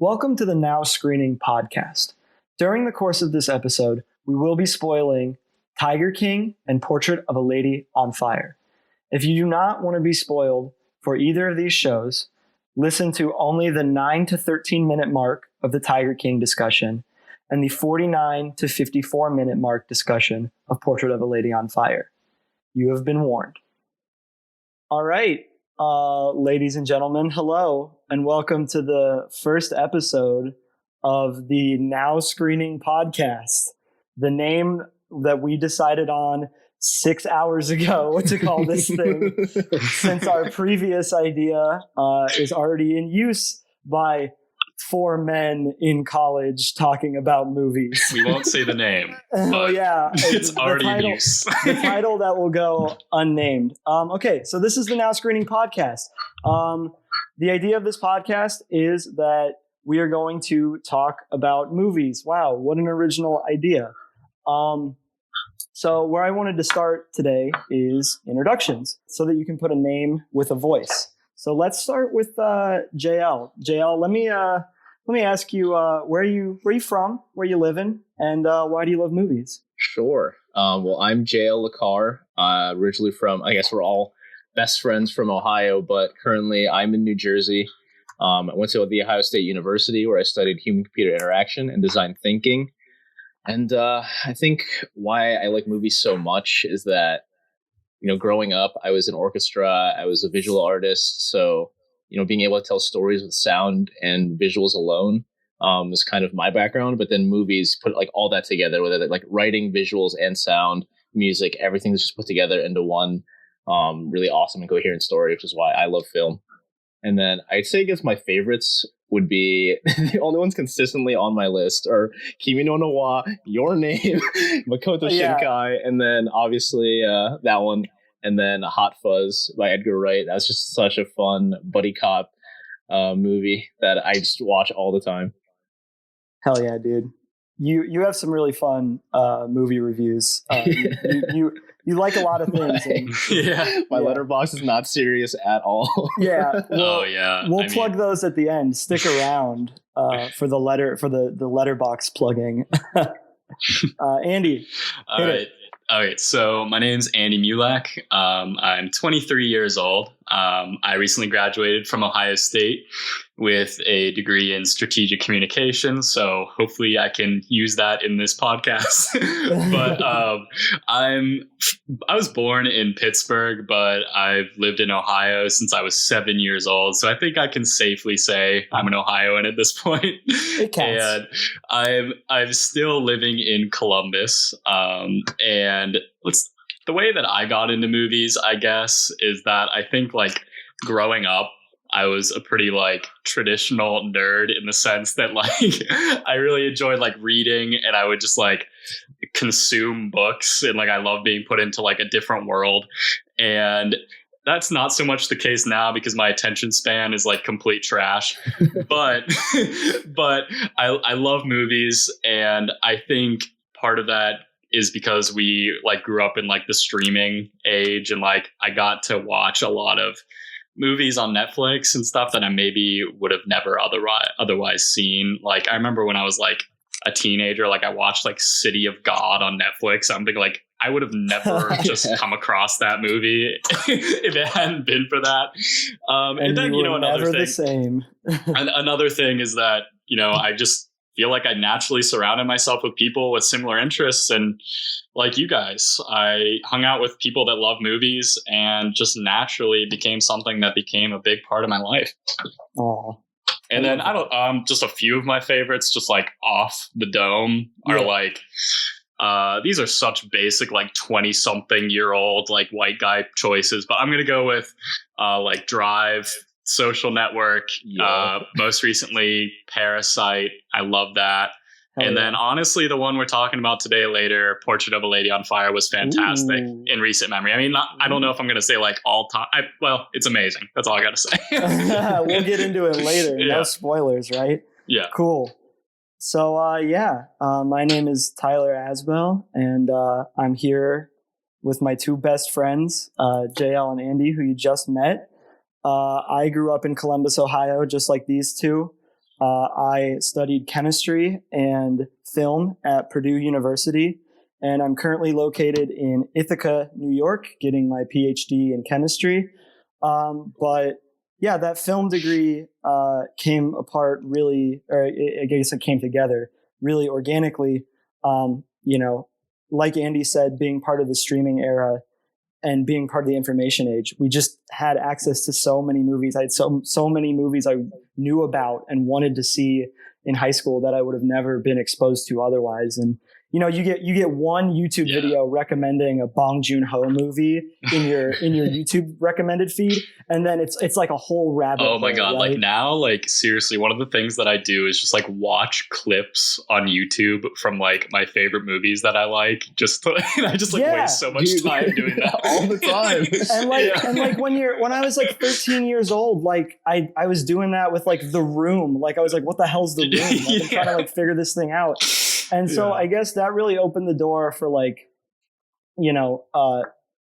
Welcome to the Now Screening podcast. During the course of this episode, we will be spoiling Tiger King and Portrait of a Lady on Fire. If you do not want to be spoiled for either of these shows, listen to only the 9 to 13 minute mark of the Tiger King discussion and the 49 to 54 minute mark discussion of Portrait of a Lady on Fire. You have been warned. All right, ladies and gentlemen, hello, and welcome to the first episode of the Now Screening podcast. The name that we decided on 6 hours ago to call this thing, since our previous idea is already in use by 4 men in college talking about movies. We won't say the name. Oh yeah, it's already in use. The title that will go unnamed. Okay, so this is the Now Screening podcast. The idea of this podcast is that we are going to talk about movies. Wow, what an original idea. So where I wanted to start today is introductions, so that you can put a name with a voice. So let's start with JL. JL, let me ask you, where are you from, where you living, and why do you love movies? Sure. Well, I'm JL Lacar, originally from, I guess we're all best friends from Ohio, but currently I'm in New Jersey. I went to The Ohio State University, where I studied human-computer interaction and design thinking. And I think why I like movies so much is that, growing up, I was in orchestra, I was a visual artist. So, being able to tell stories with sound and visuals alone is kind of my background. But then movies put like all that together, whether like writing, visuals, and sound, music, everything's just put together into one really awesome and coherent story, which is why I love film. And then I'd say I guess my favorites would be the only ones consistently on my list are Kimi no Wa, Your Name, Makoto Shinkai, and then obviously that one, and then Hot Fuzz by Edgar Wright. That's just such a fun buddy cop movie that I just watch all the time. Hell yeah, dude. You have some really fun movie reviews. You like a lot of things. And, my Letterboxd is not serious at all. Yeah. We'll plug those at the end. Stick around for the Letterboxd plugging. Andy. All right. So my name's Andy Mulak. I'm 23 years old. I recently graduated from Ohio State with a degree in strategic communications. So hopefully I can use that in this podcast. But I was born in Pittsburgh, but I've lived in Ohio since I was 7 years old. So I think I can safely say I'm an Ohioan at this point. It counts. And I'm still living in Columbus. And the way that I got into movies, I guess, is that I think like growing up, I was a pretty like traditional nerd in the sense that like I really enjoyed like reading, and I would just like consume books, and like I love being put into like a different world. And that's not so much the case now because my attention span is like complete trash. but I love movies, and I think part of that is because we like grew up in like the streaming age, and like I got to watch a lot of movies on Netflix and stuff that I maybe would have never otherwise seen. Like I remember when I was like a teenager, like I watched like City of God on Netflix. I'm thinking like I would have never just come across that movie if it hadn't been for that. And then another thing, the same. Another thing is that I just feel like I naturally surrounded myself with people with similar interests, and like you guys, I hung out with people that love movies, and just naturally became something that became a big part of my life. Aww. And then just a few of my favorites, just like off the dome, are like these are such basic like 20-something-year-old like white guy choices, but I'm gonna go with like Drive, Social Network, most recently Parasite. I love that. And then honestly, the one we're talking about today later, Portrait of a Lady on Fire, was fantastic in recent memory. I mean, I don't know if I'm going to say like all time. Well, it's amazing. That's all I got to say. We'll get into it later. Yeah. No spoilers, right? Yeah. Cool. So, my name is Tyler Asbell, and I'm here with my two best friends, JL and Andy, who you just met. I grew up in Columbus, Ohio, just like these two. I studied chemistry and film at Purdue University, and I'm currently located in Ithaca, New York, getting my PhD in chemistry. But yeah, that film degree came apart really, or I guess it came together really organically. Like Andy said, being part of the streaming era and being part of the information age, we just had access to so many movies. I had so many movies I knew about and wanted to see in high school that I would have never been exposed to otherwise. And you get one YouTube video recommending a Bong Joon-ho movie in your YouTube recommended feed, and then it's like a whole rabbit hole. Oh my god! Right? Like now, like seriously, one of the things that I do is just like watch clips on YouTube from like my favorite movies that I like. I just waste so much time doing that all the time. And like when I was like 13 years old, like I was doing that with like The Room. Like I was like, what the hell's The Room? Like, I'm trying to like figure this thing out. And so I guess that really opened the door for like,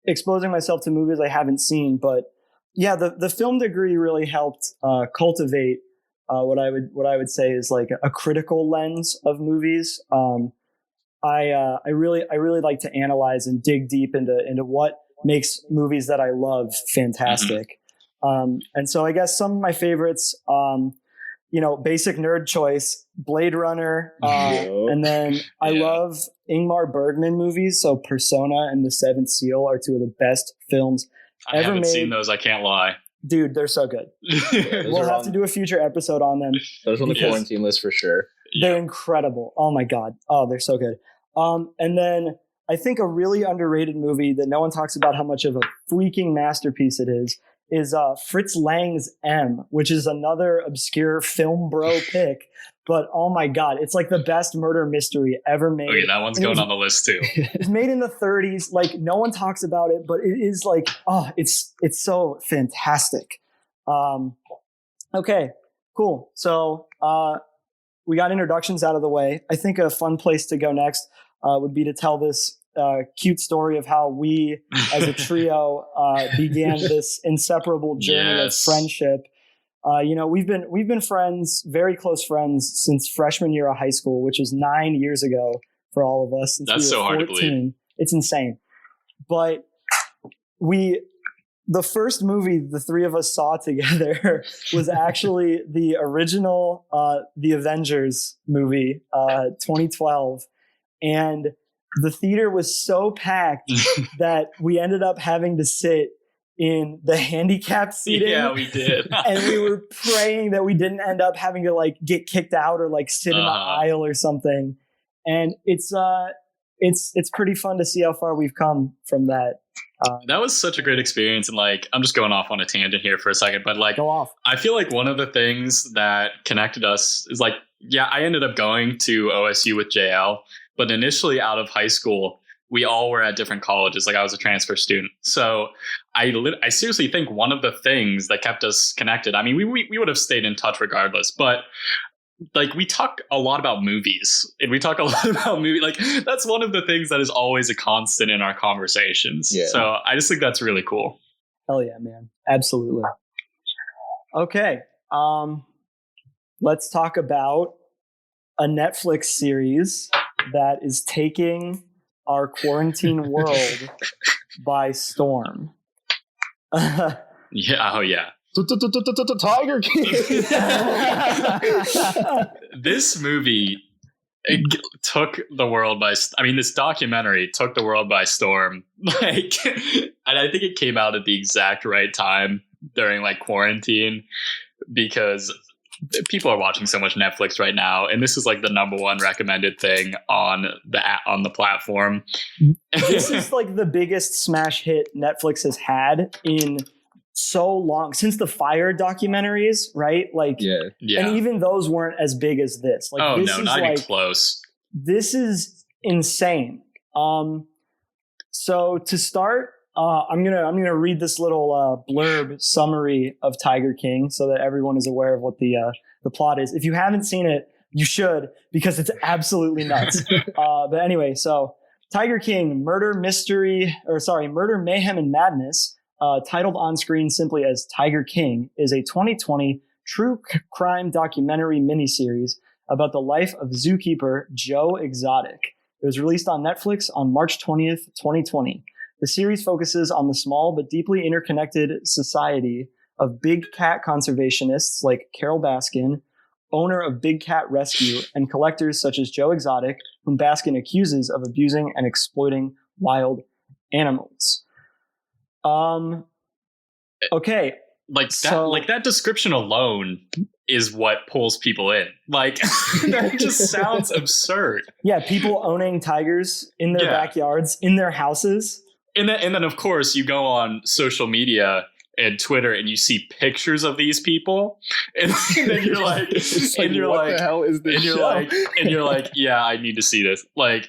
exposing myself to movies I haven't seen. But yeah, the film degree really helped cultivate what I would say is like a critical lens of movies. I really like to analyze and dig deep into what makes movies that I love fantastic. And so I guess some of my favorites, basic nerd choice, Blade Runner. And then I love Ingmar Bergman movies. So Persona and The Seventh Seal are two of the best films I haven't seen those. I can't lie. Dude, they're so good. We'll have to do a future episode on them. Those are on the quarantine list for sure. They're incredible. Oh my God. Oh, they're so good. And then I think a really underrated movie that no one talks about how much of a freaking masterpiece it is Fritz Lang's M, which is another obscure film bro pick. But oh my God, it's like the best murder mystery ever made. Okay, that one's going on the list too. It's made in the 30s. Like no one talks about it, but it is like, it's so fantastic. Okay, cool. So we got introductions out of the way. I think a fun place to go next would be to tell this cute story of how we as a trio began this inseparable journey of friendship. We've been friends, very close friends, since freshman year of high school, which was 9 years ago for all of us. Since That's we were so hard 14. to believe. It's insane. But the first movie the three of us saw together was actually the original The Avengers movie, 2012. And the theater was so packed that we ended up having to sit in the handicapped seating. Yeah, we did. And we were praying that we didn't end up having to like get kicked out or like sit in the aisle or something. And it's pretty fun to see how far we've come from that. That was such a great experience. And like, I'm just going off on a tangent here for a second, but like, Go off. I feel like one of the things that connected us is like, I ended up going to OSU with JL, but initially out of high school, we all were at different colleges. Like I was a transfer student. So I seriously think one of the things that kept us connected, I mean, we would have stayed in touch regardless, but like we talk a lot about movies and we talk a lot about movies. Like that's one of the things that is always a constant in our conversations. Yeah. So I just think that's really cool. Hell yeah, man. Absolutely. Okay. Let's talk about a Netflix series that is taking our quarantine world by storm. Yeah. Oh yeah. Tiger King. This movie took the world by. I mean, this documentary took the world by storm. Like, and I think it came out at the exact right time during like quarantine because people are watching so much Netflix right now, and this is like the number one recommended thing on the platform. This is like the biggest smash hit Netflix has had in so long, since the Fire documentaries, right? Like, yeah. And even those weren't as big as this. Like, this no, is not like, even close. This is insane. So to start, I'm gonna read this little blurb summary of Tiger King so that everyone is aware of what the plot is. If you haven't seen it, you should, because it's absolutely nuts. But anyway, so Tiger King, Murder, Mayhem, and Madness, titled on screen simply as Tiger King, is a 2020 true crime documentary miniseries about the life of zookeeper Joe Exotic. It was released on Netflix on March 20th, 2020. The series focuses on the small but deeply interconnected society of big cat conservationists like Carol Baskin, owner of Big Cat Rescue, and collectors such as Joe Exotic, whom Baskin accuses of abusing and exploiting wild animals. Okay. That description alone is what pulls people in. Like, that just sounds absurd. Yeah, people owning tigers in their backyards, in their houses. And then, of course, you go on social media and Twitter and you see pictures of these people, and then you're like, and you're what like, the hell is this? And you're like, yeah, I need to see this. Like,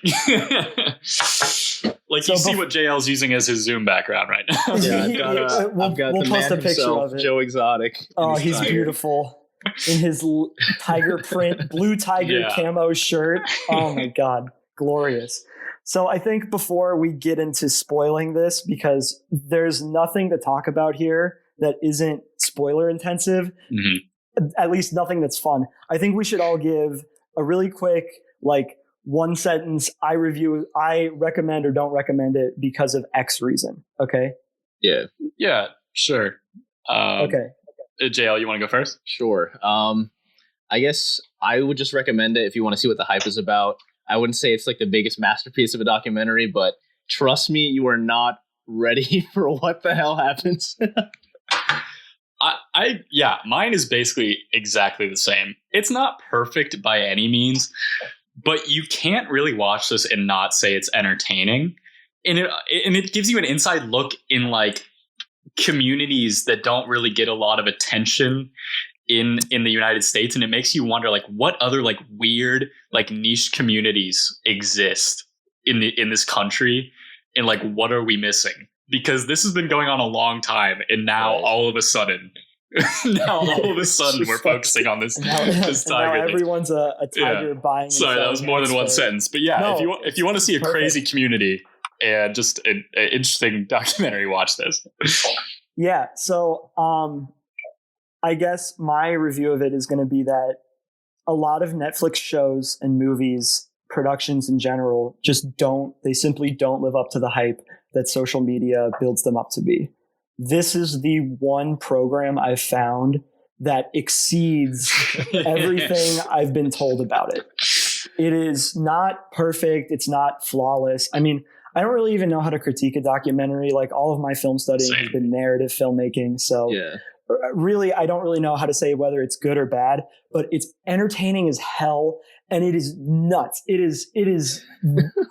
like So you see what JL's using as his Zoom background right now. Yeah, We'll I've got post the man a picture himself, of it. Joe Exotic. Oh, he's beautiful in his tiger print, blue tiger camo shirt. Oh my God, glorious. So I think before we get into spoiling this, because there's nothing to talk about here that isn't spoiler intensive, at least nothing that's fun. I think we should all give a really quick, like, one sentence, I recommend or don't recommend it because of X reason. Okay? Yeah. Yeah, sure. Okay. JL, you want to go first? Sure. I guess I would just recommend it if you want to see what the hype is about. I wouldn't say it's like the biggest masterpiece of a documentary, but trust me, you are not ready for what the hell happens. Mine is basically exactly the same. It's not perfect by any means, but you can't really watch this and not say it's entertaining. And it gives you an inside look in like communities that don't really get a lot of attention in the United States, and it makes you wonder, like, what other like weird like niche communities exist in this country, and like what are we missing? Because this has been going on a long time, and now all of a sudden we're focusing on this this tiger. Now everyone's a tiger buying. Sorry, that was more than one sentence, but yeah, if you want to see a crazy community and just an interesting documentary, watch this. Yeah. So, I guess my review of it is going to be that a lot of Netflix shows and movies, productions in general, they simply don't live up to the hype that social media builds them up to be. This is the one program I've found that exceeds everything I've been told about it. It is not perfect. It's not flawless. I mean, I don't really even know how to critique a documentary. Like, all of my film studying has been narrative filmmaking. So really, I don't really know how to say whether it's good or bad, but it's entertaining as hell. And it is nuts. It is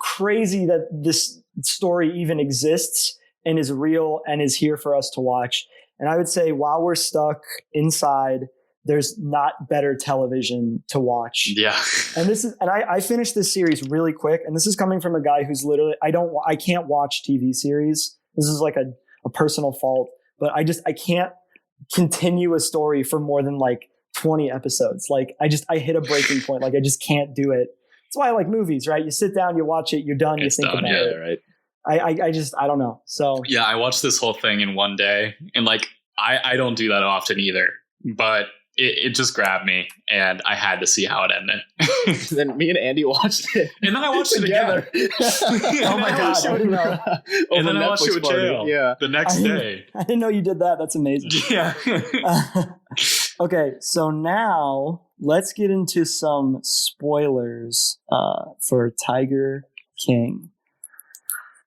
crazy that this story even exists and is real and is here for us to watch. And I would say, while we're stuck inside, there's not better television to watch. Yeah. And I finished this series really quick. And this is coming from a guy who's literally, I can't watch TV series. This is like a personal fault, but I can't continue a story for more than like 20 episodes. Like, I hit a breaking point. Like, I just can't do it. That's why I like movies, right? You sit down, you watch it, you're done, you think about it. Right. I don't know. So yeah, I watched this whole thing in one day, and like, I don't do that often either, but it just grabbed me, and I had to see how it ended. Then me and Andy watched it. And then I watched it again. Oh my God. I didn't know. And then I watched it with JL the next day. I didn't know you did that. That's amazing. Yeah. Okay, so now let's get into some spoilers for Tiger King.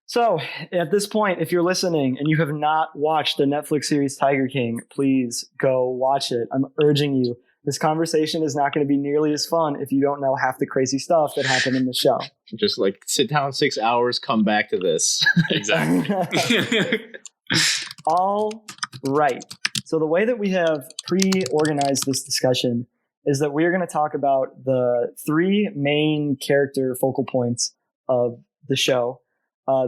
So at this point, if you're listening and you have not watched the Netflix series Tiger King, please go watch it. I'm urging you. This conversation is not going to be nearly as fun if you don't know half the crazy stuff that happened in the show. Just like sit down 6 hours, come back to this. Exactly. All right. So the way that we have pre-organized this discussion is that we're going to talk about the three main character focal points of the show.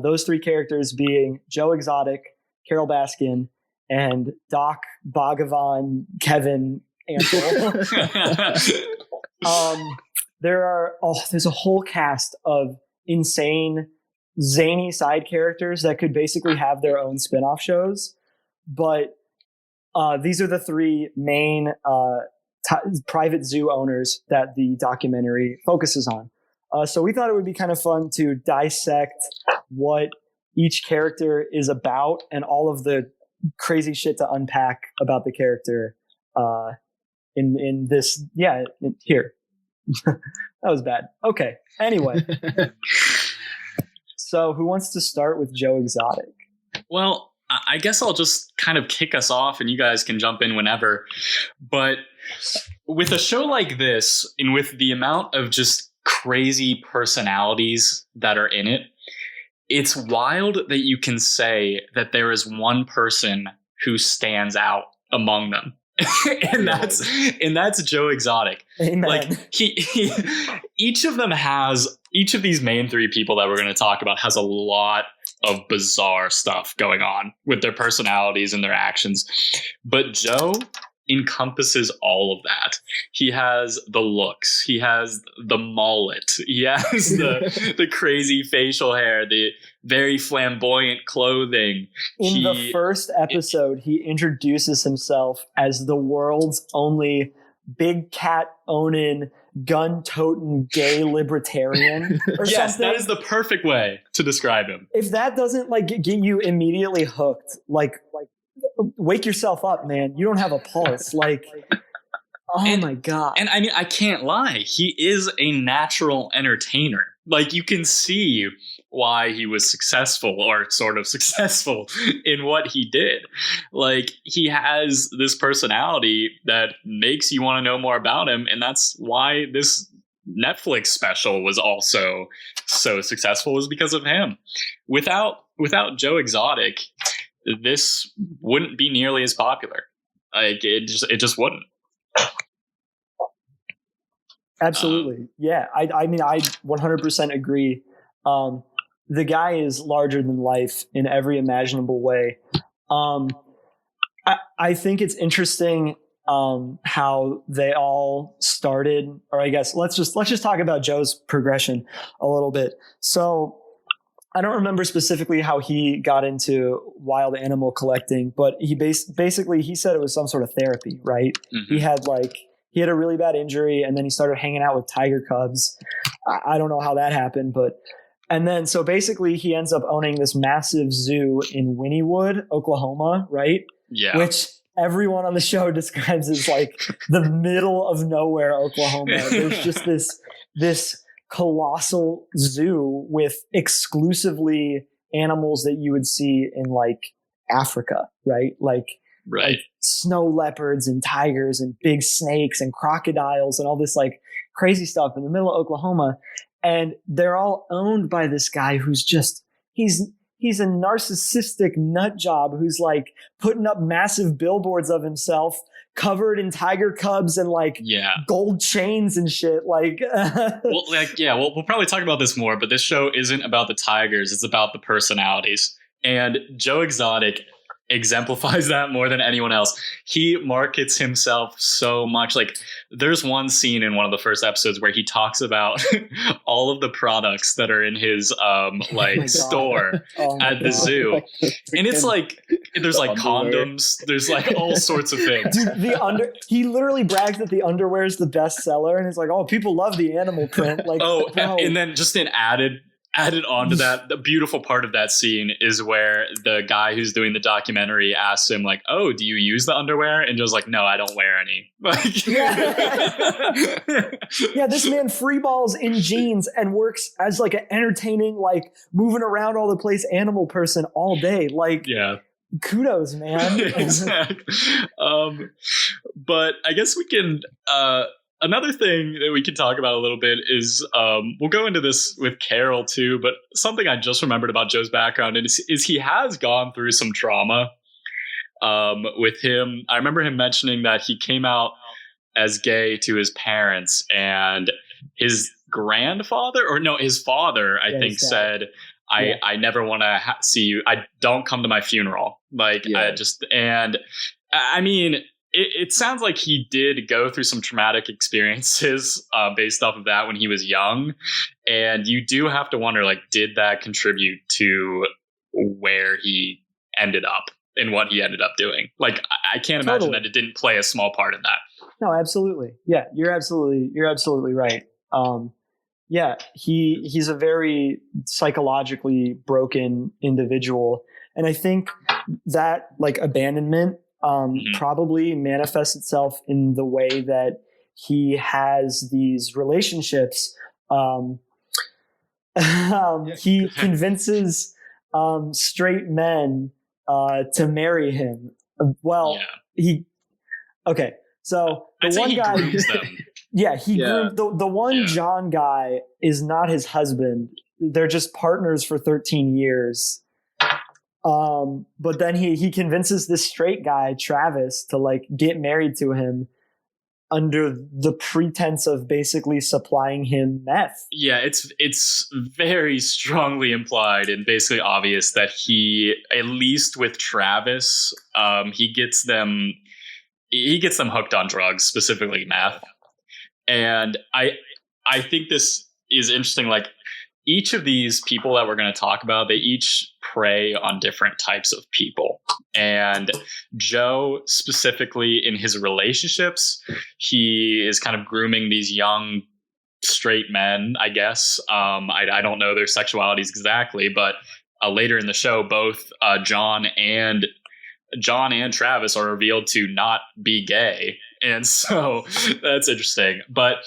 Those three characters being Joe Exotic, Carol Baskin, and Doc Bhagavan Kevin Ansel. There's a whole cast of insane, zany side characters that could basically have their own spin-off shows. But these are the three main private zoo owners that the documentary focuses on. So we thought it would be kind of fun to dissect what each character is about and all of the crazy shit to unpack about the character in this. Yeah, here. That was bad. Okay. Anyway. So who wants to start with Joe Exotic? Well, I guess I'll just kind of kick us off and you guys can jump in whenever. But with a show like this, and with the amount of just crazy personalities that are in it, it's wild that you can say that there is one person who stands out among them. and that's Joe Exotic. Amen. Like each of these main three people that we're going to talk about has a lot of bizarre stuff going on with their personalities and their actions. But Joe encompasses all of that. He has the looks, he has the mullet, he has the crazy facial hair, the very flamboyant clothing. In the first episode, he introduces himself as the world's only big cat owning, gun toting gay libertarian. Or yes, something. that is the perfect way to describe him. If that doesn't like get you immediately hooked, like wake yourself up, man. You don't have a pulse. Like, oh my God. And I mean, I can't lie. He is a natural entertainer. Like, you can see why he was successful, or sort of successful, in what he did. Like, he has this personality that makes you want to know more about him. And that's why this Netflix special was also so successful, was because of him. Without Joe Exotic, this wouldn't be nearly as popular. Like, it just wouldn't. Absolutely. Yeah. I mean, I 100% agree. The guy is larger than life in every imaginable way. I think it's interesting how they all started, or I guess let's just talk about Joe's progression a little bit. So I don't remember specifically how he got into wild animal collecting, but he basically he said it was some sort of therapy, right? Mm-hmm. He had a really bad injury, and then he started hanging out with tiger cubs. I don't know how that happened, and then so basically he ends up owning this massive zoo in Wynnewood, Oklahoma, right? Yeah. Which everyone on the show describes as like the middle of nowhere, Oklahoma. There's just this colossal zoo with exclusively animals that you would see in like Africa, right? Like snow leopards and tigers and big snakes and crocodiles and all this like crazy stuff in the middle of Oklahoma. And they're all owned by this guy who's just, he's a narcissistic nut job who's like putting up massive billboards of himself covered in tiger cubs and like gold chains and shit. Like, we'll probably talk about this more, but this show isn't about the tigers. It's about the personalities. And Joe Exotic exemplifies that more than anyone else. He markets himself so much. Like, there's one scene in one of the first episodes where he talks about all of the products that are in his store at the zoo. And it's like, there's like condoms, there's like all sorts of things. Dude, he literally brags that the underwear is the best seller, and it's like, oh, people love the animal print. Like, and then just an added on to that, the beautiful part of that scene is where the guy who's doing the documentary asks him, like, oh, do you use the underwear? And Joe's like, no, I don't wear any. Like, yeah, this man freeballs in jeans and works as like an entertaining, like moving around all the place animal person all day. Like, kudos, man. Exactly. But I guess we can another thing that we can talk about a little bit is we'll go into this with Carol too, but something I just remembered about Joe's background is he has gone through some trauma with him. I remember him mentioning that he came out as gay to his parents, and his grandfather, his father, I think said, I never want to see you. I don't come to my funeral. Like, I mean, it sounds like he did go through some traumatic experiences based off of that when he was young. And you do have to wonder, like, did that contribute to where he ended up? in what he ended up doing. Like, I can't imagine that it didn't play a small part in that. No, absolutely. Yeah, you're absolutely right. Yeah, he's a very psychologically broken individual. And I think that like abandonment probably manifests itself in the way that he has these relationships. He convinces straight men to marry him. Well, so the one guy grooms them. Groomed the one John guy is not his husband. They're just partners for 13 years. But then he convinces this straight guy, Travis, to like get married to him under the pretense of basically supplying him meth. Yeah, it's very strongly implied and basically obvious that he, at least with Travis, he gets them hooked on drugs, specifically meth. And I think this is interesting. Like, each of these people that we're going to talk about, they each prey on different types of people. And Joe, specifically in his relationships, he is kind of grooming these young straight men, I guess. I don't know their sexualities exactly, but later in the show, both John and Travis are revealed to not be gay. And so that's interesting. But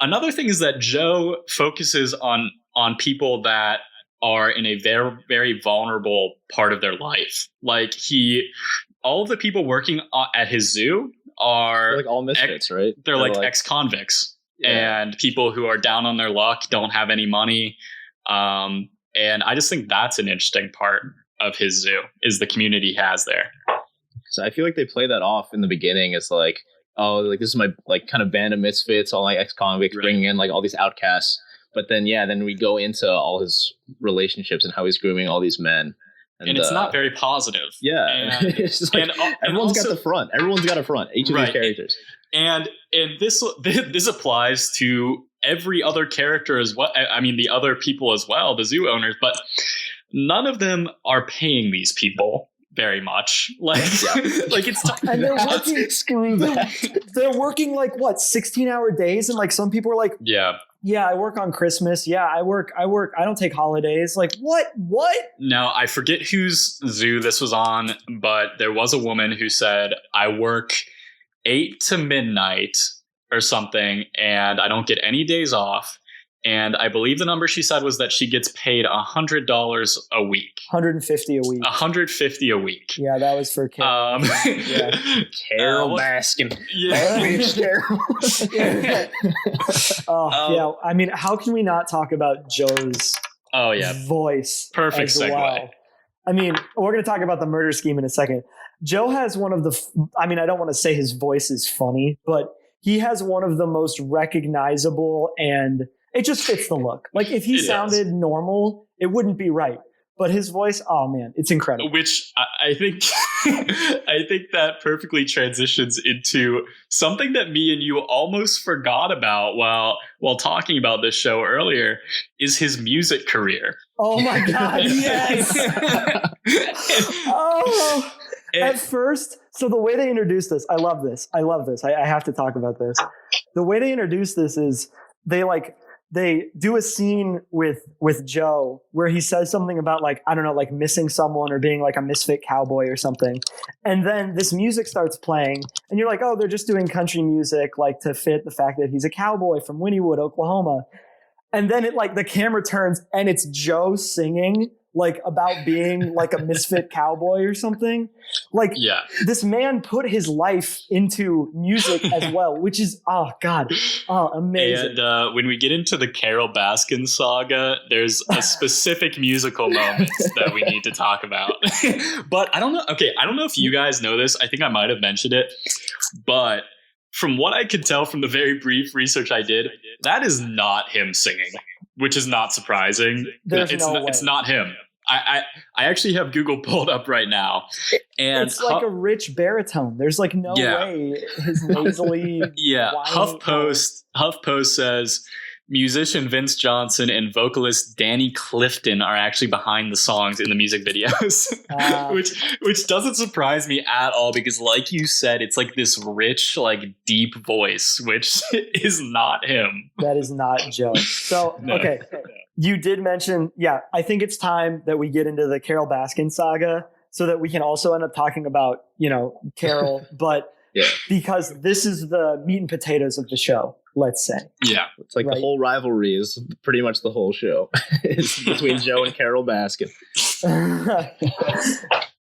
another thing is that Joe focuses on people that are in a very, very vulnerable part of their life. Like, all of the people working at his zoo are like all misfits, right? They're like ex-convicts and people who are down on their luck, don't have any money. And I just think that's an interesting part of his zoo, is the community he has there. So I feel like they play that off in the beginning as like, oh, like this is my like kind of band of misfits, all like ex-convicts, bringing in like all these outcasts. But then, then we go into all his relationships and how he's grooming all these men. And it's not very positive. Yeah. And it's just like, everyone's got the front. Everyone's got a front, each of these characters. And this applies to every other character as well. I mean, the other people as well, the zoo owners, but none of them are paying these people very much. Like, like it's and they're working. Screw that. They're working like what, 16-hour days, and like some people are like, yeah, I work on Christmas. Yeah, I work. I don't take holidays. Like, what? Now, I forget whose zoo this was on, but there was a woman who said, I work 8 to midnight or something, and I don't get any days off. And I believe the number she said was that she gets paid $100 a week. $150 a week. $150 a week. Yeah, that was for Carol. Carol Baskin. Yeah. I mean, how can we not talk about Joe's voice? Perfect segue. Well? I mean, we're going to talk about the murder scheme in a second. Joe has one of the, I don't want to say his voice is funny, but he has one of the most recognizable, and it just fits the look. Like, if he sounded normal, it wouldn't be right. But his voice, oh man, it's incredible. Which I think I think that perfectly transitions into something that me and you almost forgot about while talking about this show earlier, is his music career. Oh my God, yes. At first, so the way they introduce this, I love this. I have to talk about this. The way they introduce this is they do a scene with Joe where he says something about like, I don't know, like missing someone or being like a misfit cowboy or something. And then this music starts playing and you're like, oh, they're just doing country music, like to fit the fact that he's a cowboy from Wynnewood, Oklahoma. And then the camera turns and it's Joe singing like about being like a misfit cowboy or something. Like, this man put his life into music as well, which is, amazing. And when we get into the Carol Baskin saga, there's a specific musical moment that we need to talk about. But I don't know. Okay, I don't know if you guys know this. I think I might have mentioned it. But from what I could tell from the very brief research I did, that is not him singing, which is not surprising. It's not him. I actually have Google pulled up right now, and it's like a rich baritone. There's like no way his nasally. HuffPost says musician Vince Johnson and vocalist Danny Clifton are actually behind the songs in the music videos, which doesn't surprise me at all because, like you said, it's like this rich, like deep voice, which is not him. That is not Joe. So, No. Okay. You did mention, I think it's time that we get into the Carol Baskin saga so that we can also end up talking about, Carol, but because this is the meat and potatoes of the show, let's say. Yeah. It's like the whole rivalry is pretty much the whole show. It's between Joe and Carol Baskin.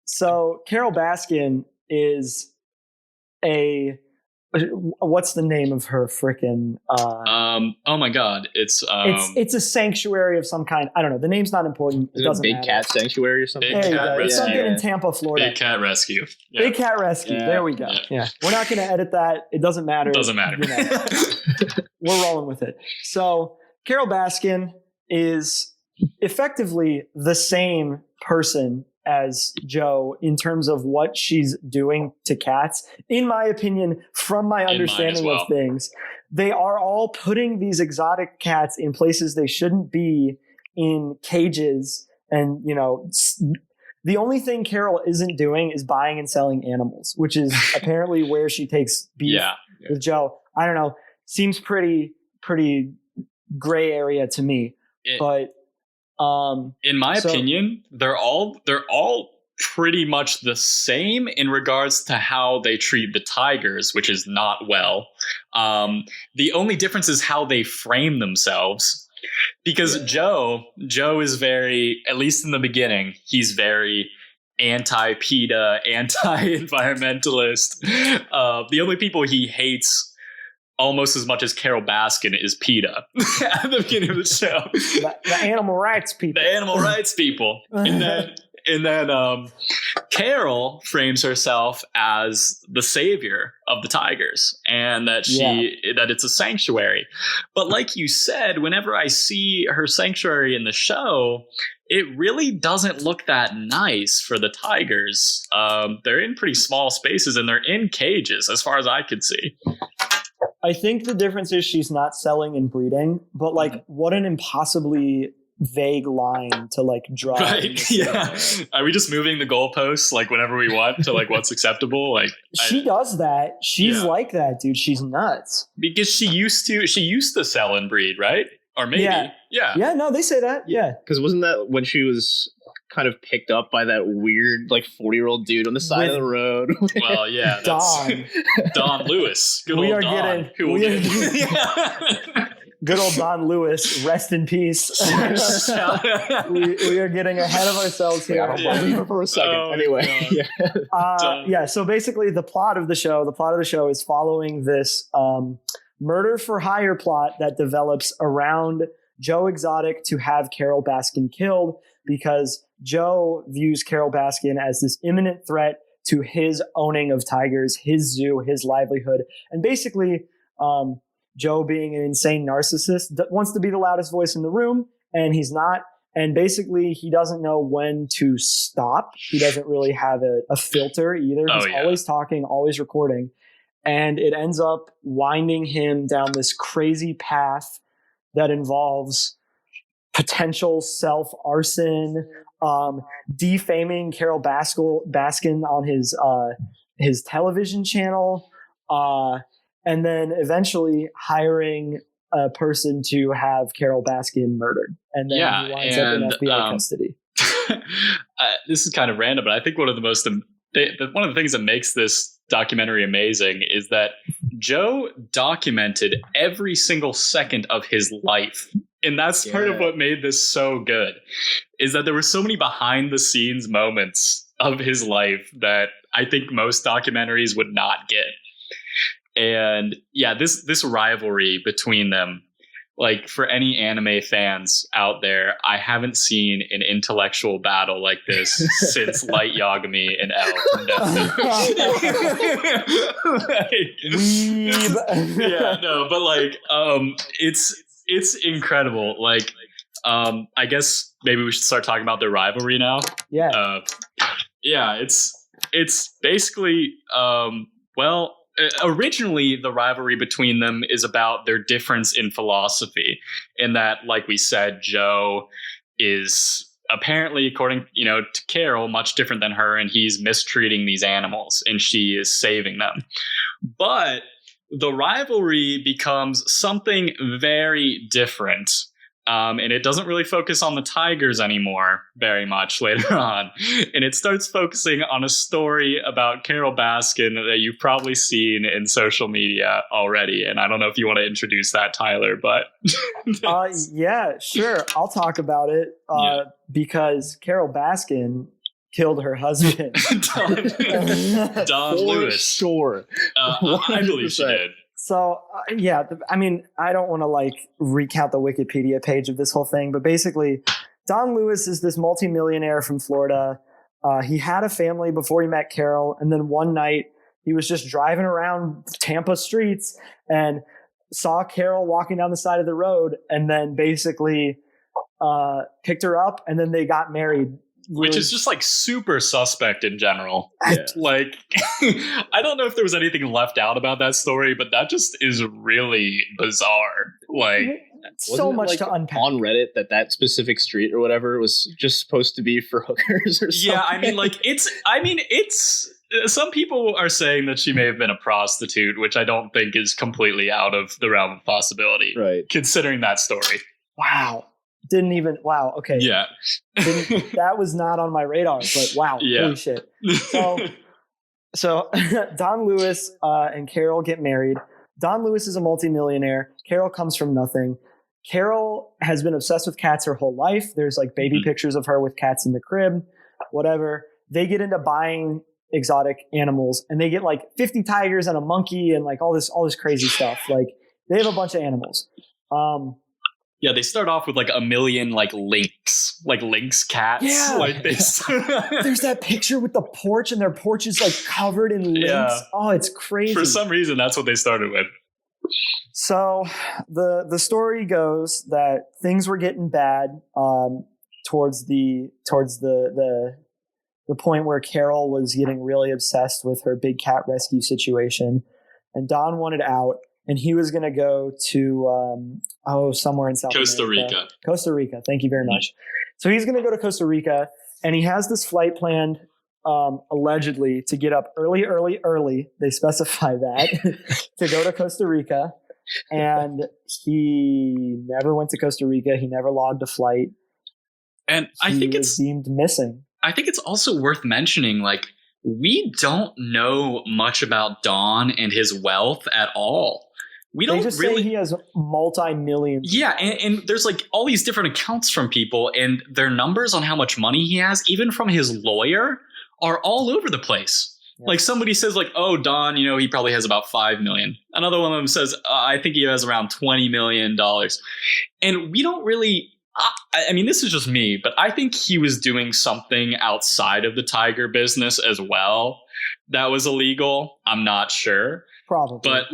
So Carol Baskin is what's the name of her frickin' oh my god, it's a sanctuary of some kind. I don't know. The name's not important. It doesn't Big matter. Cat Sanctuary or something. It's something in Tampa, Florida. Big Cat Rescue. Yeah. Big Cat Rescue. Yeah. There we go. Yeah. We're not going to edit that. It doesn't matter. Doesn't matter. We're rolling with it. So Carol Baskin is effectively the same person as Joe in terms of what she's doing to cats. In my opinion, from my understanding of things, they are all putting these exotic cats in places they shouldn't be, in cages. And, the only thing Carol isn't doing is buying and selling animals, which is apparently where she takes beef with Joe. I don't know. Seems pretty gray area to me. But in my opinion, they're all pretty much the same in regards to how they treat the tigers, which is not well. The only difference is how they frame themselves, because Joe is very, at least in the beginning, he's very anti-PETA, anti-environmentalist. The only people he hates almost as much as Carol Baskin is PETA at the beginning of the show. The animal rights people. The animal rights people. And then Carol frames herself as the savior of the tigers, and that that it's a sanctuary. But like you said, whenever I see her sanctuary in the show, it really doesn't look that nice for the tigers. They're in pretty small spaces and they're in cages as far as I could see. I think the difference is she's not selling and breeding, but what an impossibly vague line to draw. Right? Yeah. Are we just moving the goalposts whenever we want to what's acceptable? She does that. She's like that, dude. She's nuts. Because she used to sell and breed, right? Or maybe. Yeah. Yeah, no, they say that. Yeah. Because wasn't that when she was kind of picked up by that weird 40-year-old dude on the side of the road? Well, yeah, that's Don Lewis. Good old Don. Good old Don Lewis. Rest in peace. we are getting ahead of ourselves here. I don't believe it for a second. Anyway, so basically, the plot of the show is following this murder for hire plot that develops around Joe Exotic to have Carol Baskin killed, because Joe views Carol Baskin as this imminent threat to his owning of tigers, his zoo, his livelihood. And basically, Joe, being an insane narcissist, wants to be the loudest voice in the room, and he's not. And basically, he doesn't know when to stop. He doesn't really have a filter either. He's always talking, always recording. And it ends up winding him down this crazy path that involves potential self-arson, defaming Carol Baskin on his television channel, and then eventually hiring a person to have Carol Baskin murdered. And then he winds up in FBI custody. This is kind of random, but I think one of the things that makes this documentary amazing is that Joe documented every single second of his life. And that's part of what made this so good, is that there were so many behind the scenes moments of his life that I think most documentaries would not get. And this rivalry between them, for any anime fans out there, I haven't seen an intellectual battle like this since Light Yagami and L from Death Note. It's incredible. I guess maybe we should start talking about their rivalry now. Yeah. It's basically originally the rivalry between them is about their difference in philosophy, in that, like we said, Joe is apparently, according to Carol, much different than her, and he's mistreating these animals and she is saving them. But the rivalry becomes something very different. And it doesn't really focus on the tigers anymore very much later on. And it starts focusing on a story about Carol Baskin that you've probably seen in social media already. And I don't know if you want to introduce that, Tyler, but... yeah, sure. I'll talk about it because Carol Baskin killed her husband. Don Lewis. Sure. I believe she did. So, I mean, I don't want to recount the Wikipedia page of this whole thing, but basically Don Lewis is this multimillionaire from Florida. He had a family before he met Carol. And then one night he was just driving around Tampa streets and saw Carol walking down the side of the road, and then basically picked her up, and then they got married. Which is just super suspect in general. Yeah. I don't know if there was anything left out about that story, but that just is really bizarre. So much to unpack. On Reddit that specific street or whatever was just supposed to be for hookers or something. Yeah, it's some people are saying that she may have been a prostitute, which I don't think is completely out of the realm of possibility. Right. Considering that story. Wow. Okay. Yeah. That was not on my radar, but wow. Yeah. Holy shit. So Don Lewis and Carol get married. Don Lewis is a multimillionaire. Carol comes from nothing. Carol has been obsessed with cats her whole life. There's baby pictures of her with cats in the crib, whatever. They get into buying exotic animals, and they get 50 tigers and a monkey and all this crazy stuff. They have a bunch of animals. Yeah, they start off with 1 million lynx cats. Yeah. There's that picture with the porch, and their porch is covered in lynx. Yeah. Oh, it's crazy. For some reason, that's what they started with. So the story goes that things were getting bad towards the point where Carol was getting really obsessed with her big cat rescue situation, and Don wanted out. And he was going to go to somewhere in South Costa America. Rica. Costa Rica. Thank you very much. So he's going to go to Costa Rica, and he has this flight planned, allegedly, to get up early. They specify that to go to Costa Rica, and he never went to Costa Rica. He never logged a flight. And I think it's deemed missing. I think it's also worth mentioning, we don't know much about Don and his wealth at all. We don't say he has multi-millions. Yeah, and there's all these different accounts from people, and their numbers on how much money he has, even from his lawyer, are all over the place. Yeah. Somebody says oh, Don, he probably has about $5 million. Another one of them says, I think he has around $20 million. And we don't really, I mean, this is just me, but I think he was doing something outside of the tiger business as well that was illegal. I'm not sure. Probably. But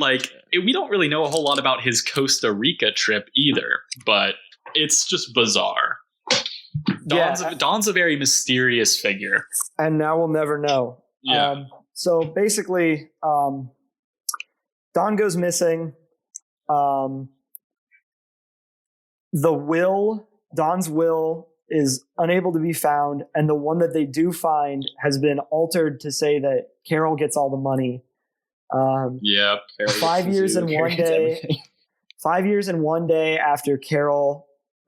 we don't really know a whole lot about his Costa Rica trip either, but it's just bizarre. Don's a very mysterious figure. And now we'll never know. Yeah. So basically, Don goes missing. Don's will is unable to be found, and the one that they do find has been altered to say that Carol gets all the money. Yep. 5 years and 1 day. 5 years and 1 day after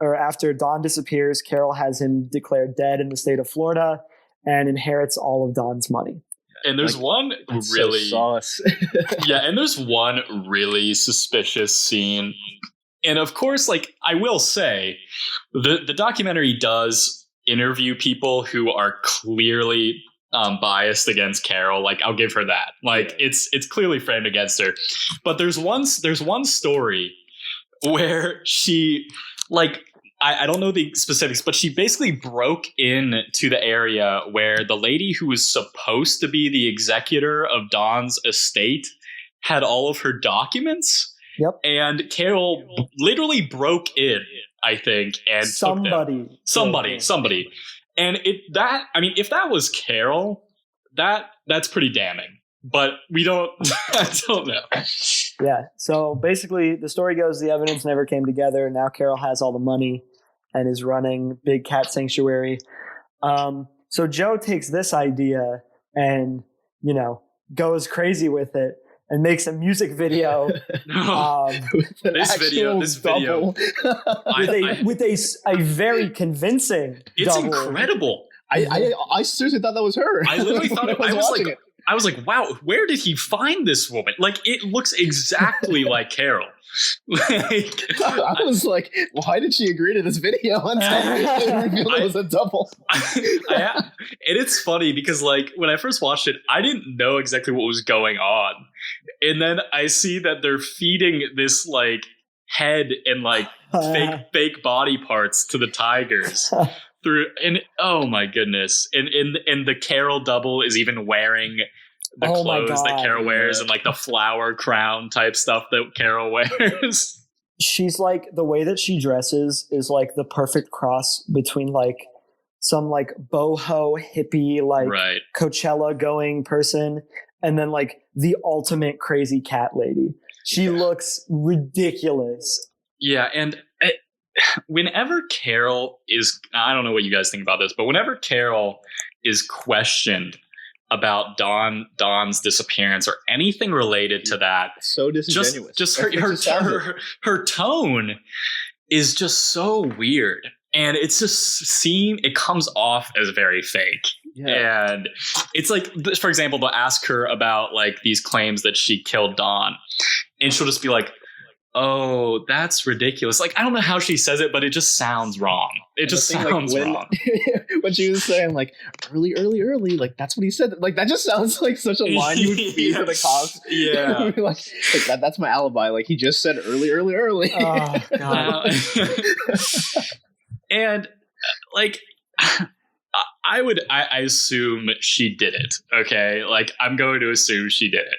after Don disappears, Carol has him declared dead in the state of Florida and inherits all of Don's money. And there's one really sauce. Yeah, and there's one really suspicious scene. And of course, I will say, the documentary does interview people who are clearly biased against Carol. I'll give her that. It's clearly framed against her. But there's one story where she I don't know the specifics, but she basically broke into the area where the lady who was supposed to be the executor of Don's estate had all of her documents. Yep. And Carol literally broke in, I think, and somebody. And if that was Carol, that's pretty damning. but we don't. I don't know. Yeah. So basically, the story goes the evidence never came together. Now Carol has all the money and is running Big Cat Sanctuary. So Joe takes this idea and, goes crazy with it and makes a music video. This video with a very convincing. It's double. Incredible. I seriously thought that was her. I literally thought I was like, wow, where did he find this woman? Like, it looks exactly like Carol. I was like, why did she agree to this video until revealed it was a double? And it's funny because, like, when I first watched it, I didn't know exactly what was going on. And then I see that they're feeding this, like, head and, like, fake body parts to the tigers. And oh my goodness. And the Carol double is even wearing the clothes that Carol wears and like the flower crown type stuff that Carol wears. She's like, the way that she dresses is like the perfect cross between like some like boho hippie, like Coachella going person and then like the ultimate crazy cat lady. She looks ridiculous. Yeah. And whenever Carol is, I don't know what you guys think about this, but whenever Carol is questioned about Dawn's disappearance or anything related to that, so disingenuous. Just her tone is just so weird, and it's just it comes off as very fake. Yeah. And it's like, for example, they'll ask her about like these claims that she killed Dawn, and she'll just be like, oh, that's ridiculous. Like, I don't know how she says it, but it just sounds wrong. It just sounds wrong. When she was saying, like, early, like, that's what he said. Like, that just sounds like such a line you would feed to the cops. Yeah. like that's my alibi. Like, he just said early. Oh, God. And, like... I assume she did it. Okay. Like, I'm going to assume she did it,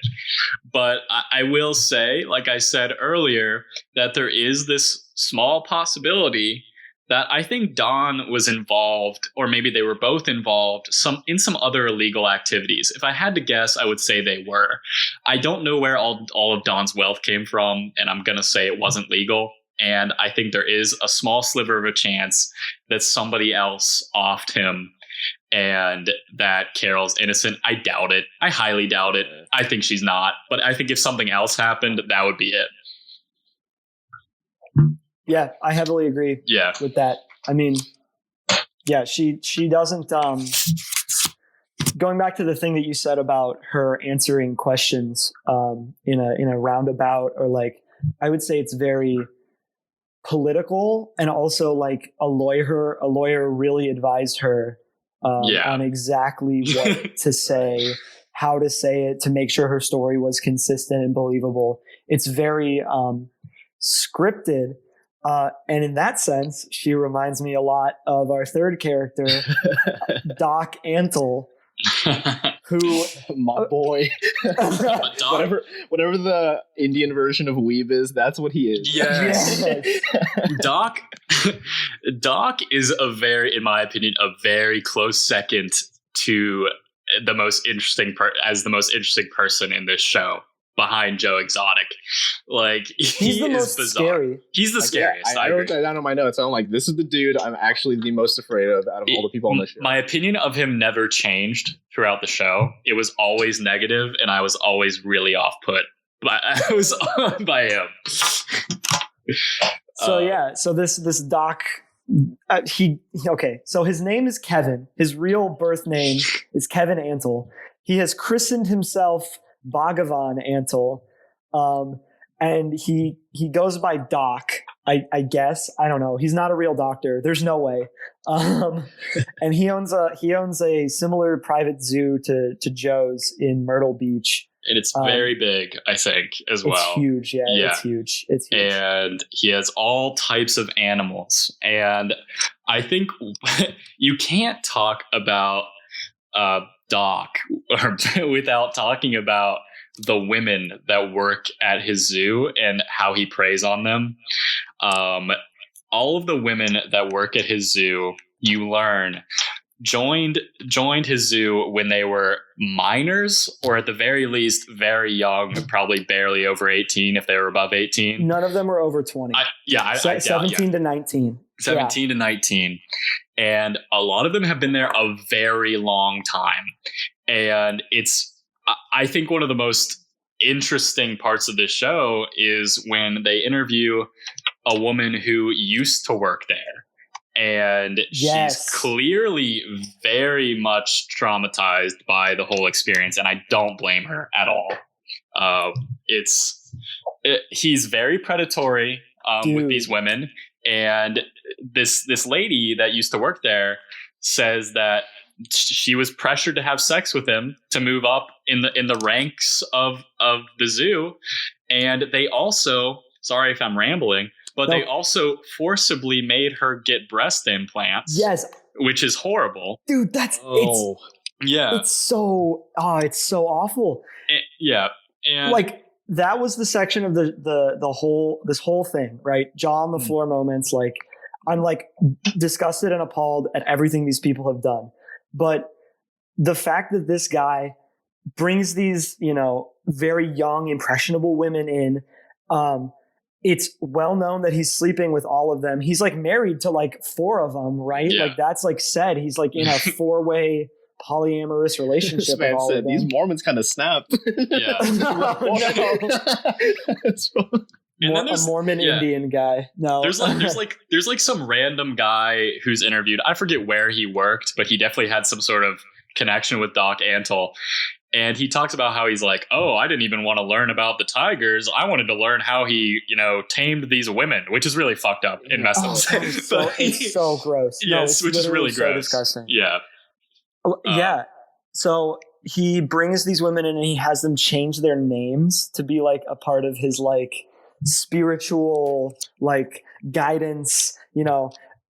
but I will say, like I said earlier, that there is this small possibility that I think Dawn was involved, or maybe they were both involved in some other illegal activities. If I had to guess, I would say they were. I don't know where all of Dawn's wealth came from, and I'm going to say it wasn't legal. And I think there is a small sliver of a chance that somebody else offed him and that Carol's innocent. I doubt it. I highly doubt it. I think she's not. But I think if something else happened, that would be it. Yeah, I heavily agree with that. I mean, yeah, she doesn't... going back to the thing that you said about her answering questions in a roundabout, or like, I would say it's very... political, and also like a lawyer really advised her on exactly what to say, how to say it, to make sure her story was consistent and believable. It's very scripted, and in that sense she reminds me a lot of our third character, Doc Antle, who my boy. whatever the Indian version of Weeb is, that's what he is. Yes. Doc is in my opinion, a very close second to the most interesting person in this show, behind Joe Exotic. Like, he's the most bizarre. Scary. He's the scariest. I wrote that down in my notes. I'm like, this is the dude I'm actually the most afraid of out of all the people on the show. My opinion of him never changed throughout the show. It was always negative, and I was always really off-put. I was on by him. So this Doc, so his name is Kevin. His real birth name is Kevin Antle. He has christened himself Bhagavan Antle, and he goes by Doc. I guess, I don't know. He's not a real doctor. There's no way. And he owns a similar private zoo to Joe's in Myrtle Beach. And it's very big, I think, as well. It's huge. Yeah, it's huge. It's huge. And he has all types of animals. And I think you can't talk about Doc without talking about the women that work at his zoo and how he preys on them. All of the women that work at his zoo, you learn joined his zoo when they were minors, or at the very least very young, probably barely over 18 if they were above 18. None of them were over 20. I doubt, 17 to 19. 17 to 19. And a lot of them have been there a very long time. And I think one of the most interesting parts of this show is when they interview a woman who used to work there. And she's clearly very much traumatized by the whole experience, and I don't blame her at all. He's very predatory with these women, and this lady that used to work there says that she was pressured to have sex with him to move up in the ranks of the zoo, and they also, sorry if I'm rambling, but they also forcibly made her get breast implants. Yes. Which is horrible. Dude, it's so awful. And like that was the section of this whole thing, right? Jaw on the floor moments. Like I'm like disgusted and appalled at everything these people have done. But the fact that this guy brings these, very young, impressionable women in, it's well known that he's sleeping with all of them. He's like married to like 4 of them, right? Yeah. Like that's like said. He's like in a 4-way polyamorous relationship. This man with all said of them. these Mormons kind of snapped. Yeah. And then a Mormon Indian guy. No, there's like some random guy who's interviewed. I forget where he worked, but he definitely had some sort of connection with Doc Antle. And he talks about how he's like, oh, I didn't even want to learn about the tigers. I wanted to learn how he, tamed these women, which is really fucked up and messed up. It's so gross. Yes, which is really so gross. Disgusting. Yeah. Yeah. So he brings these women in and he has them change their names to be like a part of his like spiritual like guidance,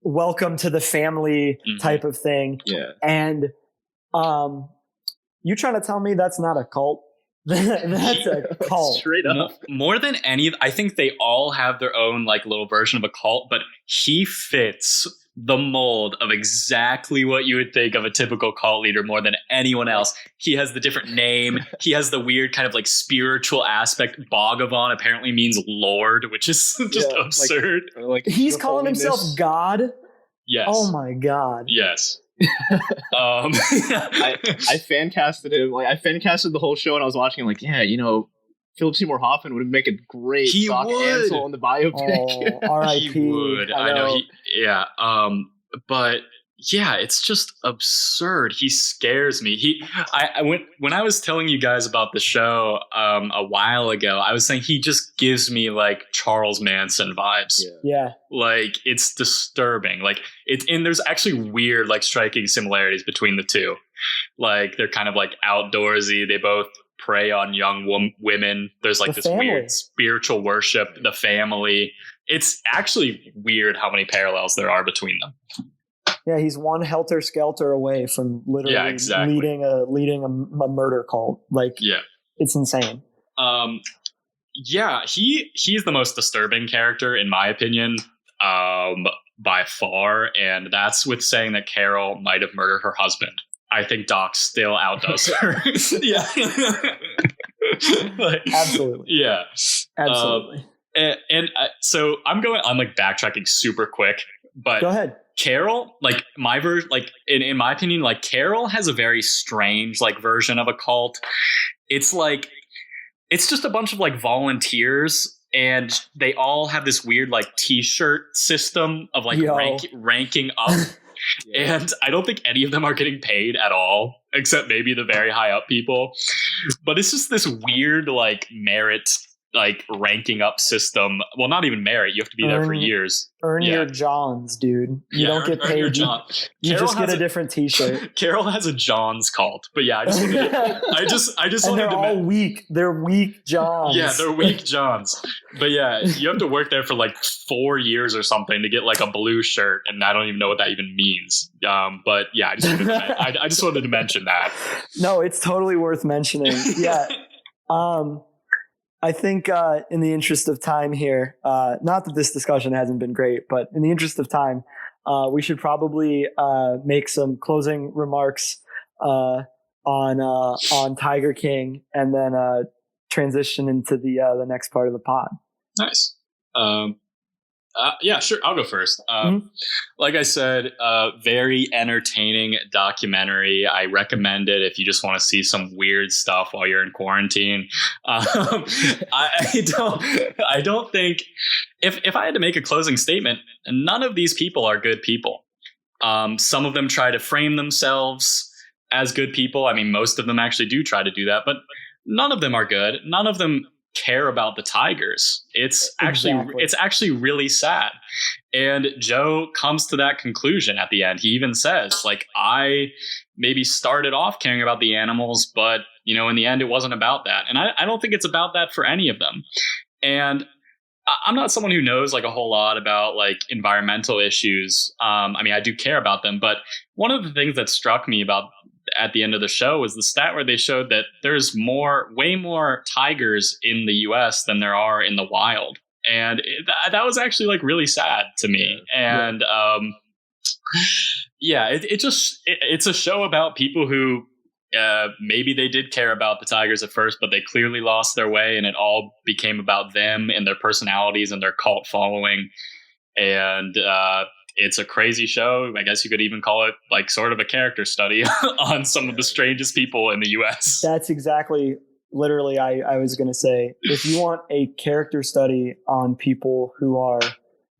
welcome to the family type of thing. Yeah. And you trying to tell me that's not a cult? That's a cult. Straight up. More than any, I think they all have their own like little version of a cult, but he fits the mold of exactly what you would think of a typical cult leader more than anyone else. He has the different name. He has the weird kind of like spiritual aspect. Bhagavan apparently means Lord, which is just absurd. Like he's calling himself God. Yes. Oh my God. Yes. I fan casted him. Like I fan casted the whole show, and I was watching. Like, Philip Seymour Hoffman would make a great Doc Antle in the biopic. Oh, R.I.P. He would. I know. But yeah, it's just absurd. He scares me. When I was telling you guys about the show a while ago, I was saying he just gives me like Charles Manson vibes. Yeah. Like it's disturbing. Like and there's actually weird, like striking similarities between the two. Like they're kind of like outdoorsy. They both prey on young women. There's like this weird spiritual worship, the family. It's actually weird how many parallels there are between them. Yeah, he's one helter-skelter away from literally leading a murder cult. Like, it's insane. He's the most disturbing character in my opinion, by far, and that's with saying that Carol might have murdered her husband. I think Doc still outdoes her. Yeah. Absolutely. Yeah. Absolutely. So I'm like backtracking super quick, but go ahead. Carol, like my version, like in my opinion, like Carol has a very strange like version of a cult. It's like, it's just a bunch of like volunteers, and they all have this weird like t-shirt system of like ranking up. And I don't think any of them are getting paid at all, except maybe the very high up people. But it's just this weird like merit like ranking up system. Well, not even merit. You have to be there for years. Earn your Johns, dude. You don't get paid. You just get a different t-shirt. Carol has a Johns cult. But yeah, I just and wanted they're all weak. They're weak Johns. Yeah, they're weak Johns. But yeah, you have to work there for like 4 years or something to get like a blue shirt, and I don't even know what that even means. But yeah, I just wanted to mention that. No, it's totally worth mentioning. Yeah. I think in the interest of time here, not that this discussion hasn't been great, but in the interest of time, we should probably make some closing remarks on Tiger King, and then transition into the next part of the pod. Nice. Yeah, sure. I'll go first. Like I said, very entertaining documentary. I recommend it if you just want to see some weird stuff while you're in quarantine. I don't think if I had to make a closing statement, none of these people are good people. Some of them try to frame themselves as good people. I mean, most of them actually do try to do that, but none of them are good. None of them care about the Tigers. It's actually really sad. And Joe comes to that conclusion at the end. He even says, like, I maybe started off caring about the animals, but in the end it wasn't about that. And I don't think it's about that for any of them. And I'm not someone who knows like a whole lot about like environmental issues. I mean, I do care about them, but one of the things that struck me about at the end of the show was the stat where they showed that there's way more tigers in the US than there are in the wild. And that was actually like really sad to me. And it's a show about people who maybe they did care about the Tigers at first, but they clearly lost their way, and it all became about them and their personalities and their cult following. And it's a crazy show. I guess you could even call it like sort of a character study on some of the strangest people in the US. That's exactly, literally, I was going to say, if you want a character study on people who are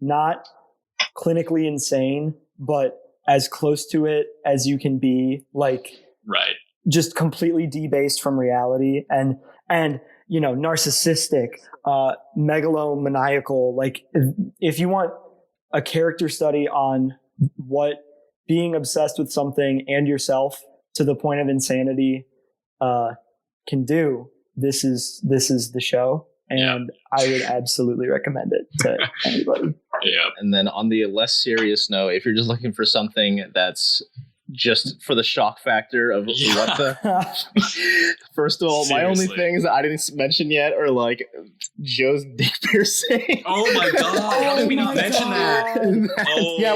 not clinically insane, but as close to it as you can be, like, right, just completely debased from reality and narcissistic, megalomaniacal, like, if you want a character study on what being obsessed with something and yourself to the point of insanity can do, this is the show, and I would absolutely recommend it to anybody. Yeah. And then on the less serious note, if you're just looking for something that's just for the shock factor of what the first of all, my only things that I didn't mention yet are like Joe's dick piercing. Oh my god, how did we not mention that?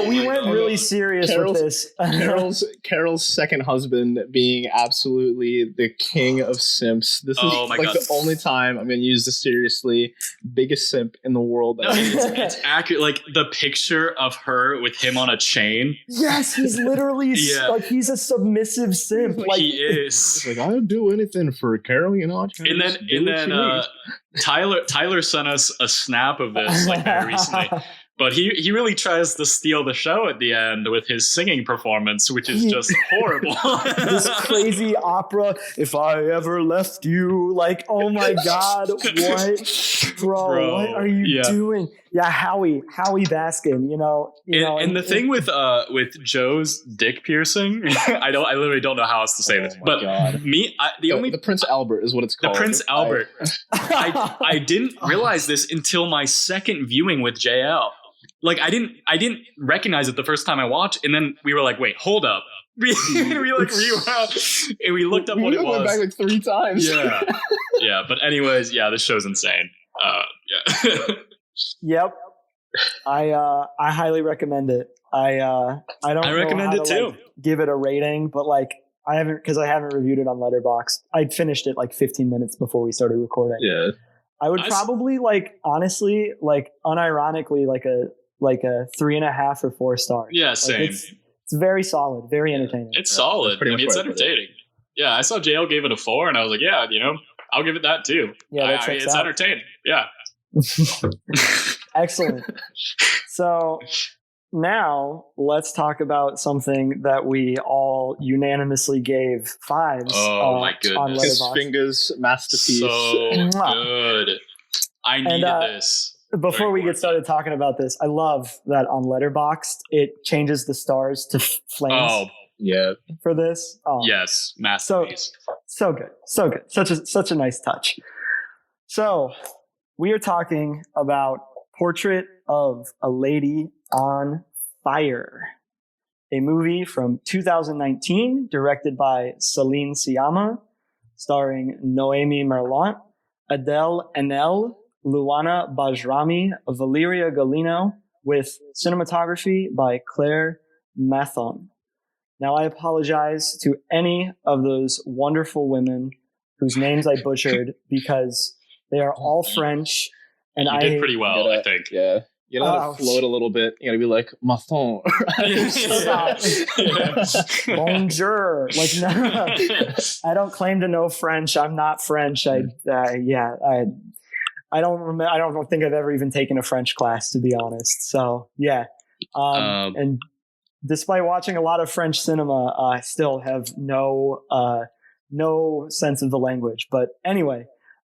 We went really serious with this. Carol's second husband being absolutely the king of simps. This is the only time I'm gonna use this seriously. Biggest simp in the world. No, it's accurate. Like the picture of her with him on a chain. Yes, he's literally like he's a submissive simp. Like he is. Like, I'll do anything for Carol, And then Tyler sent us a snap of this like very recently. But he really tries to steal the show at the end with his singing performance, which is just horrible. This crazy opera, if I ever left you, like, oh my God, what? Bro, what are you doing? Yeah, Howie Baskin, And the thing with Joe's dick piercing, I literally don't know how else to say this. But God. The Prince Albert is what it's called. The Prince Albert. I didn't realize this until my second viewing with JL. Like I didn't recognize it the first time I watched, and then we were like, wait, hold up. we like rewound and we looked up what it was. Went back like 3 times. Yeah. Yeah. But anyways, this show's insane. Yep. I highly recommend it. I recommend it too. Give it a rating, but like I haven't reviewed it on Letterboxd. I finished it like 15 minutes before we started recording. Yeah. I would probably honestly, unironically, like a 3.5 or 4 stars. Yeah, same. Like it's very solid, very entertaining. It's solid. It's entertaining. Yeah, I saw JL gave it a 4, and I was like, I'll give it that too. Yeah, it's entertaining. Yeah. Excellent. So now let's talk about something that we all unanimously gave 5s. Oh my goodness! On His fingers masterpiece. So good. I needed this. Before we get started talking about this, I love that on Letterboxd it changes the stars to flames. Oh yeah. For this. Oh. Yes, masterpiece. So good. Such a nice touch. So we are talking about Portrait of a Lady on Fire, a movie from 2019 directed by Celine Sciamma, starring Noémie Merlant, Adèle Haenel, Luana Bajrami, Valeria Golino, with cinematography by Claire Mathon. Now, I apologize to any of those wonderful women whose names I butchered because they are all French. And you did pretty well, I think. Yeah. You gotta float a little bit. You gotta be like, Mathon. Stop. Bonjour. Like, no, I don't claim to know French. I'm not French. I don't remember. I don't think I've ever even taken a French class, to be honest. So yeah. And despite watching a lot of French cinema, I still have no sense of the language. But anyway,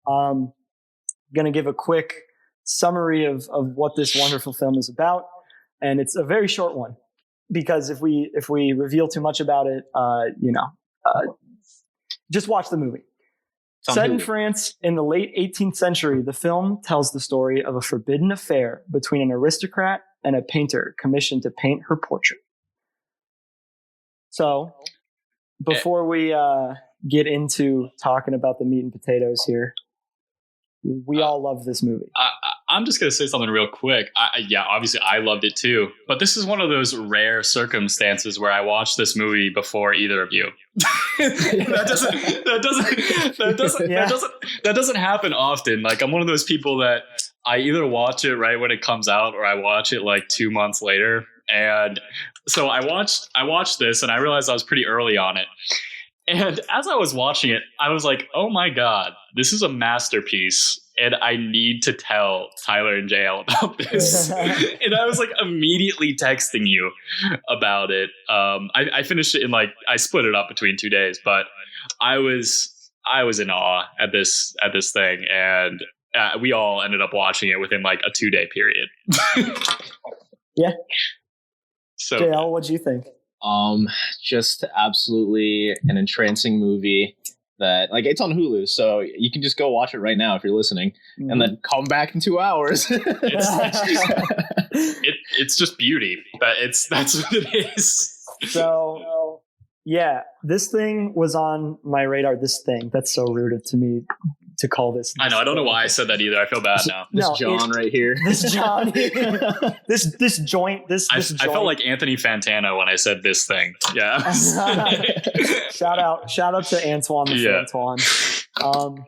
going to give a quick summary of what this wonderful film is about. And it's a very short one because if we reveal too much about it, just watch the movie. Set in France in the late 18th century, the film tells the story of a forbidden affair between an aristocrat and a painter commissioned to paint her portrait. So before we get into talking about the meat and potatoes here, we all love this movie. I'm just going to say something real quick. Obviously I loved it too, but this is one of those rare circumstances where I watched this movie before either of you. That doesn't happen often. Like, I'm one of those people that I either watch it right when it comes out or I watch it like 2 months later. And so I watched this and I realized I was pretty early on it. And as I was watching it, I was like, oh my God, this is a masterpiece. And I need to tell Tyler and JL about this. And I was like immediately texting you about it. I finished it in I split it up between 2 days, but I was in awe at this thing. And we all ended up watching it within like a 2-day period. Yeah. So JL, what'd you think? Just absolutely an entrancing movie that, like, it's on Hulu, so you can just go watch it right now if you're listening, and then come back in 2 hours. It's just beauty. That's what it is. So yeah, this thing was on my radar. This thing, that's so rude to me to call this. I know. I don't know why I said that either. I feel bad now. This John right here. This John. this joint. This I joint. felt like Anthony Fantano when I said this thing. Yeah. Shout out to Antoine the Fantoine.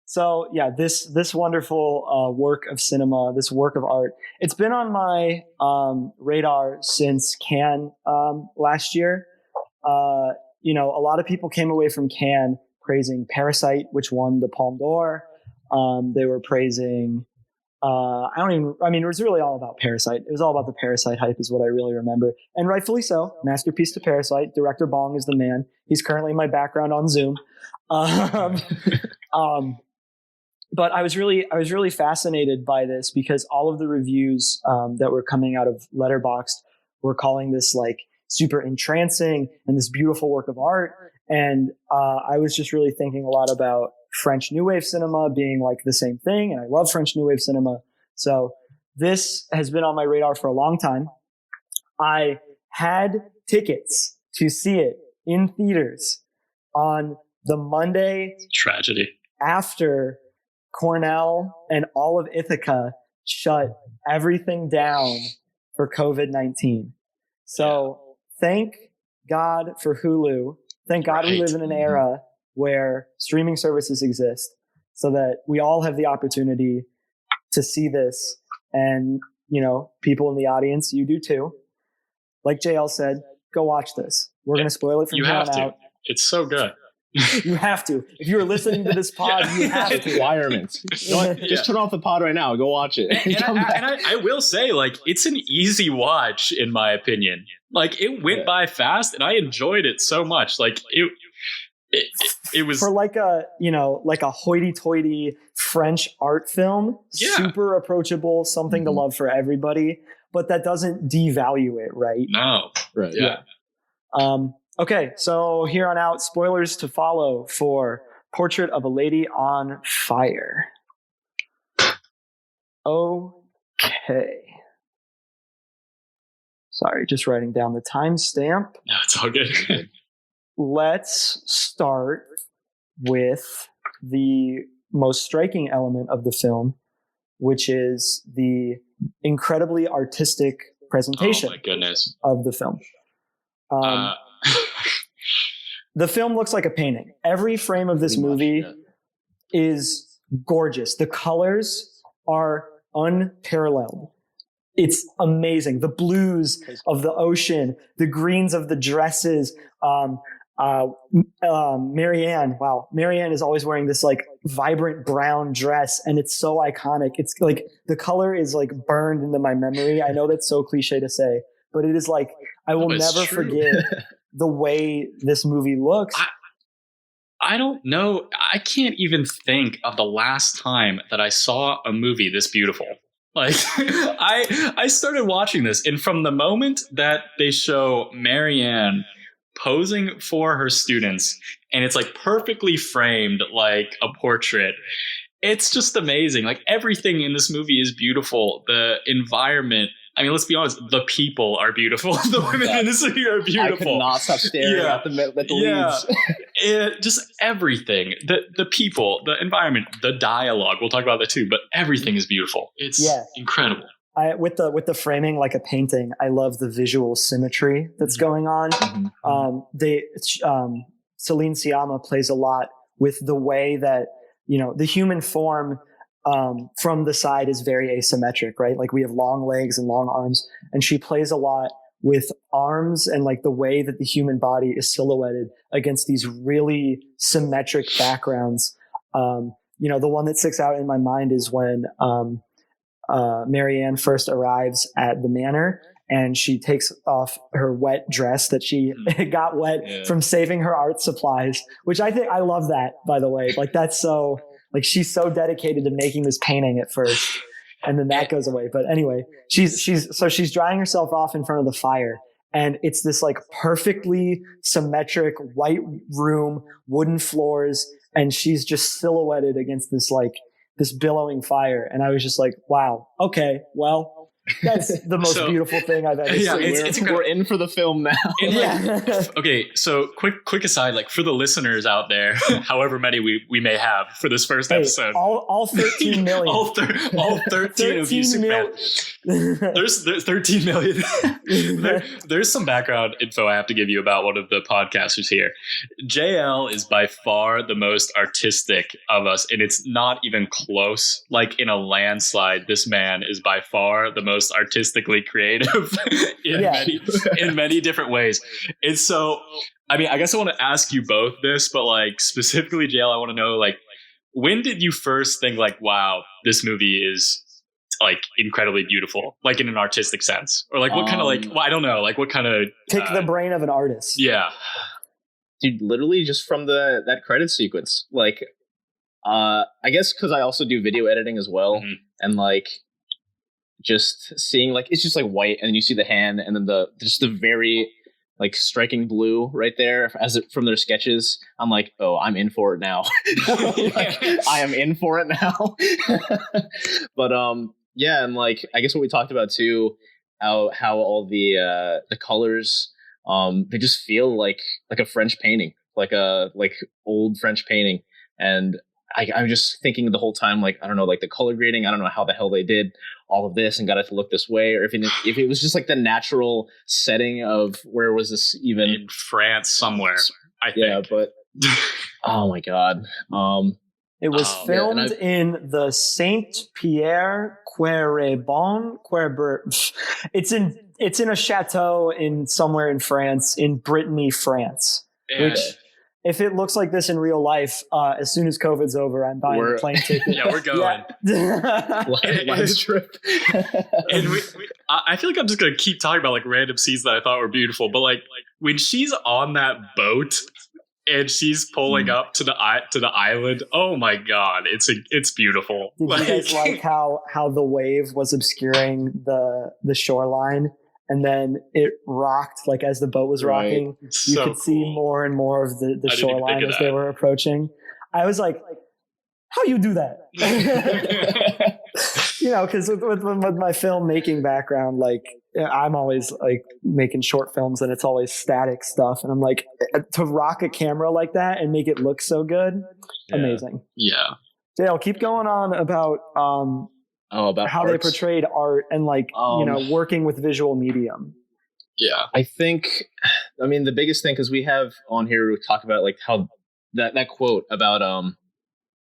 So yeah, this wonderful work of cinema, this work of art, it's been on my radar since Cannes last year. A lot of people came away from Cannes praising Parasite, which won the Palme d'Or. They were praising, it was really all about Parasite. It was all about the Parasite hype is what I really remember. And rightfully so. Masterpiece to Parasite. Director Bong is the man. He's currently in my background on Zoom. But I was really fascinated by this because all of the reviews that were coming out of Letterboxd were calling this like super entrancing and this beautiful work of art. And I was just really thinking a lot about French New Wave cinema being like the same thing. And I love French New Wave cinema. So this has been on my radar for a long time. I had tickets to see it in theaters on the Monday tragedy after Cornell and all of Ithaca shut everything down for COVID-19. So thank God for Hulu. Thank God we live in an era where streaming services exist so that we all have the opportunity to see this. And, people in the audience, you do too. Like JL said, go watch this. We're going to spoil it from here on out. It's so good. You have to. If you're listening to this pod, you have to. Requirements. Just turn off the pod right now. Go watch it. And I will say, like, it's an easy watch, in my opinion. Like, it went by fast, and I enjoyed it so much. Like, it was for like a hoity-toity French art film. Yeah. Super approachable, something to love for everybody. But that doesn't devalue it, right? No. Right. Yeah. Okay, so here on out, spoilers to follow for Portrait of a Lady on Fire. Okay. Sorry, just writing down the timestamp. No, it's all good. Let's start with the most striking element of the film, which is the incredibly artistic presentation Oh my goodness. of the film. Uh, The film looks like a painting. Every frame of this movie is gorgeous. The colors are unparalleled. It's amazing. The blues of the ocean, the greens of the dresses. Marianne, wow. Marianne is always wearing this like vibrant brown dress, and it's so iconic. It's like the color is like burned into my memory. I know that's so cliche to say, but it is like, I will never forget the way this movie looks. I don't know. I can't even think of the last time that I saw a movie this beautiful. Like I started watching this, and from the moment that they show Marianne posing for her students, and it's like perfectly framed like a portrait, it's just amazing. Like everything in this movie is beautiful. The environment, I mean, let's be honest, the people are beautiful. The women in this movie are beautiful. I could not stop staring at the leads. Just everything. The people, the environment, the dialogue. We'll talk about that too, but everything is beautiful. It's incredible. With the framing like a painting, I love the visual symmetry that's going on. Celine Sciamma plays a lot with the way that, you know, the human form from the side is very asymmetric, right? Like we have long legs and long arms, and she plays a lot with arms and like the way that the human body is silhouetted against these really symmetric backgrounds. You know, the one that sticks out in my mind is when Marianne first arrives at the manor, and she takes off her wet dress that she got wet from saving her art supplies, which I love that, by the way. Like that's so, like she's so dedicated to making this painting at first, and then that goes away. But anyway, she's drying herself off in front of the fire, and it's this like perfectly symmetric white room, wooden floors, and she's just silhouetted against this billowing fire. And I was just like, wow, okay, well, that's the most beautiful thing I've ever seen. We're in for the film now. Okay, so quick aside, like for the listeners out there, however many we may have for this first episode, all 13 million, all 13 of you, there's 13 million. There's some background info I have to give you about one of the podcasters here. JL is by far the most artistic of us, and it's not even close. Like in a landslide, this man is by far the most artistically creative in many different ways. And so, I mean, I guess I want to ask you both this, but like specifically, JL, I want to know, like, when did you first think like, wow, this movie is like incredibly beautiful, like in an artistic sense, or like what kind of like, well, I don't know, like what kind of pick the brain of an artist. Yeah, dude, literally just from that credit sequence. Like, I guess because I also do video editing as well, and like just seeing like it's just like white, and then you see the hand, and then the very like striking blue right there from their sketches. I'm like, oh, I'm in for it now. Like, I am in for it now. But yeah, and like I guess what we talked about too, how all the colors they just feel like a French painting, like old French painting. And I'm just thinking the whole time, like, I don't know, like the color grading, I don't know how the hell they did all of this and got it to look this way, or if it was just like the natural setting of where was this even in France somewhere, I think. Yeah, but oh my god, it was filmed in the Saint Pierre Querebon. It's in a chateau in somewhere in France, in Brittany, France, which. If it looks like this in real life, as soon as COVID's over, I'm buying a plane ticket. Yeah, we're going. Live trip. And I feel like I'm just going to keep talking about like random scenes that I thought were beautiful. But like when she's on that boat and she's pulling up to the island, oh my god, it's beautiful. Did you guys like how the wave was obscuring the shoreline? And then it rocked, like as the boat was rocking, you could see more and more of the shoreline as they were approaching. I was like, how you do that? You know, because with my filmmaking background, like I'm always like making short films and it's always static stuff. And I'm like, to rock a camera like that and make it look so good, amazing. Yeah. Dale, keep going on about about how they portrayed art and like working with visual medium. Yeah, I think, I mean, the biggest thing, because we have on here, we talk about like how that quote about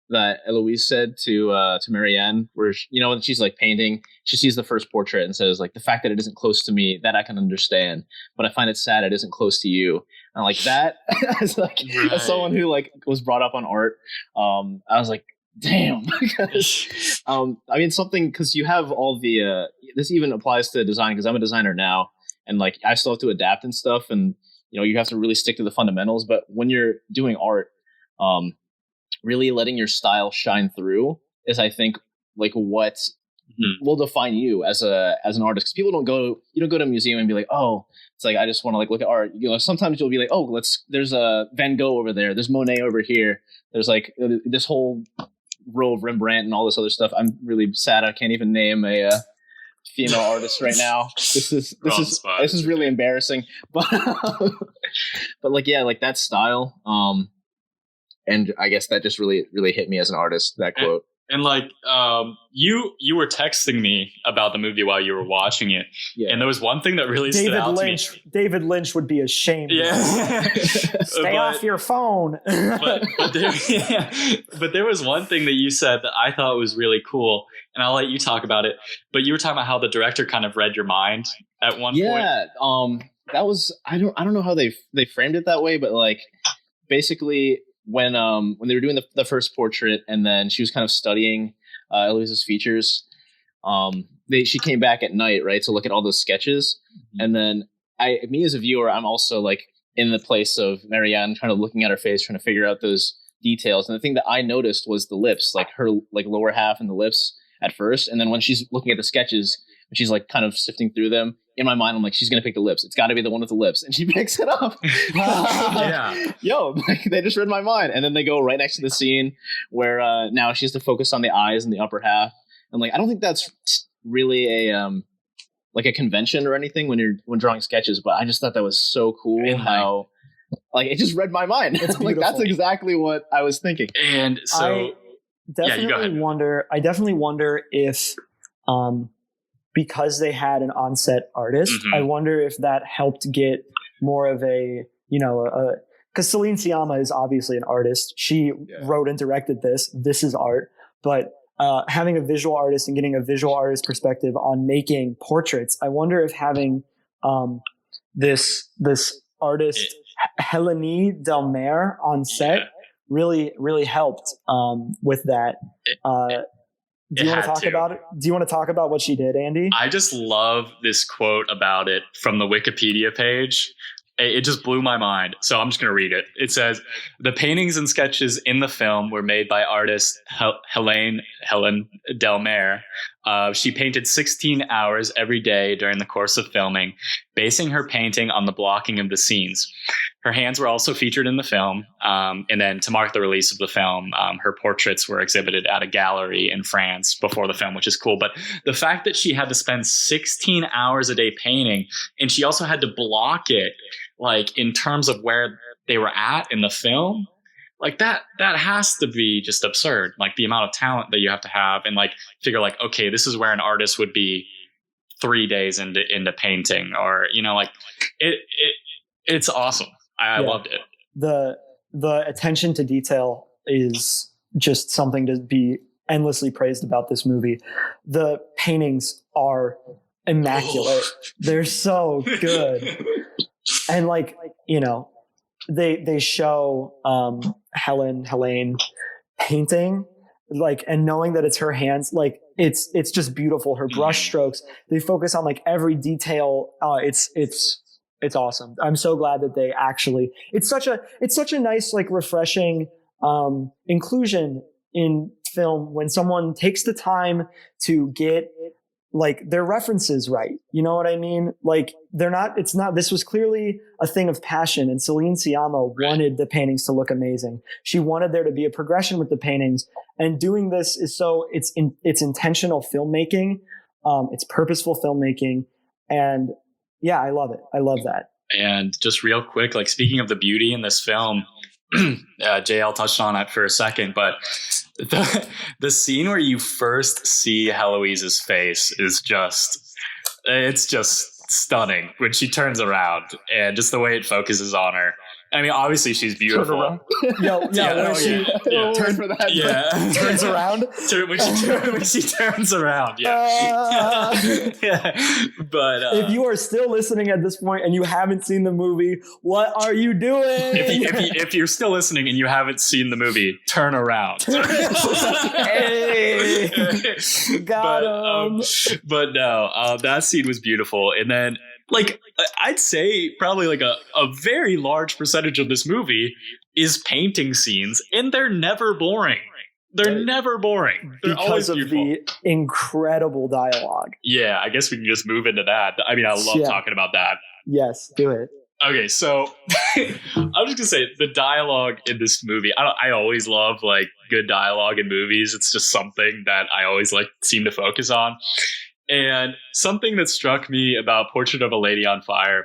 that Eloise said to Marianne, where when she's like painting, she sees the first portrait and says like, the fact that it isn't close to me, that I can understand, but I find it sad it isn't close to you. And like that, as someone who like was brought up on art, I was like, damn. Because I mean, something, because you have all the this even applies to design, because I'm a designer now, and like I still have to adapt and stuff, and you have to really stick to the fundamentals. But when you're doing art, really letting your style shine through is, I think, like what will define you as an artist. Because people don't go to a museum and be like, oh, it's like I just want to like look at art. Sometimes you'll be like, oh, there's a Van Gogh over there, there's Monet over here, there's like this whole row of Rembrandt and all this other stuff. I'm really sad I can't even name a female artist right now. This is really embarrassing. But like, yeah, like that style. And I guess that just really, really hit me as an artist, that quote. And like, you were texting me about the movie while you were watching it, and there was one thing that really stood out to me. David Lynch would be ashamed. Yeah, stay off your phone. but there was one thing that you said that I thought was really cool, and I'll let you talk about it. But you were talking about how the director kind of read your mind at one point. Yeah, that was I don't know how they framed it that way, but like basically, when they were doing the first portrait, and then she was kind of studying Elisa's features, she came back at night, right, to look at all those sketches, and then me as a viewer, I'm also like in the place of Marianne, kind of looking at her face, trying to figure out those details. And the thing that I noticed was the lips, like her like lower half and the lips at first, and then when she's looking at the sketches, when she's like kind of sifting through them, in my mind, I'm like, she's going to pick the lips. It's got to be the one with the lips. And she picks it up. Yeah. Yo, they just read my mind. And then they go right next to the scene where now she has to focus on the eyes and the upper half. And like, I don't think that's really a like a convention or anything when drawing sketches, but I just thought that was so cool how like it just read my mind. It's like, that's exactly what I was thinking. And so I definitely wonder if, because they had an on-set artist, I wonder if that helped get more of a, because Celine Sciamma is obviously an artist. She wrote and directed this. This is art. But having a visual artist and getting a visual artist perspective on making portraits, I wonder if having this artist, Helene Delmer, on set really, really helped with that. Do you want to talk about it? Do you want to talk about what she did, Andy? I just love this quote about it from the Wikipedia page. It just blew my mind. So I'm just going to read it. It says, the paintings and sketches in the film were made by artist Helen Delmer. She painted 16 hours every day during the course of filming, basing her painting on the blocking of the scenes. Her hands were also featured in the film. And then to mark the release of the film, her portraits were exhibited at a gallery in France before the film, which is cool. But the fact that she had to spend 16 hours a day painting, and she also had to block it, like in terms of where they were at in the film, like that has to be just absurd. Like the amount of talent that you have to have, and like figure like, okay, this is where an artist would be 3 days into painting, or, like it's awesome. I loved it. The attention to detail is just something to be endlessly praised about this movie. The paintings are immaculate. They're so good. And like, they show Helene painting, like, and knowing that it's her hands, like it's just beautiful. Her brush strokes, they focus on like every detail. It's awesome. I'm so glad that they actually, it's such a nice, like, refreshing inclusion in film when someone takes the time to get like their references right. You know what I mean? Like this was clearly a thing of passion, and Celine Sciamma wanted the paintings to look amazing. She wanted there to be a progression with the paintings, and doing this is it's intentional filmmaking. It's purposeful filmmaking, and yeah, I love it. I love that. And just real quick, like speaking of the beauty in this film, JL touched on it for a second, but the scene where you first see Heloise's face is it's just stunning when she turns around, and just the way it focuses on her. I mean, obviously she's beautiful. Turns around. When she turns around, But if you are still listening at this point and you haven't seen the movie, what are you doing? If you're still listening and you haven't seen the movie, turn around. Hey, got him. But no, that scene was beautiful, and then. Like, I'd say probably like a very large percentage of this movie is painting scenes, and they're never boring. They're never boring. They're because of the incredible dialogue. Yeah, I guess we can just move into that. I mean, I love talking about that. Yes, do it. Okay, so I was just gonna say the dialogue in this movie. I always love like good dialogue in movies. It's just something that I always like seem to focus on. And something that struck me about Portrait of a Lady on Fire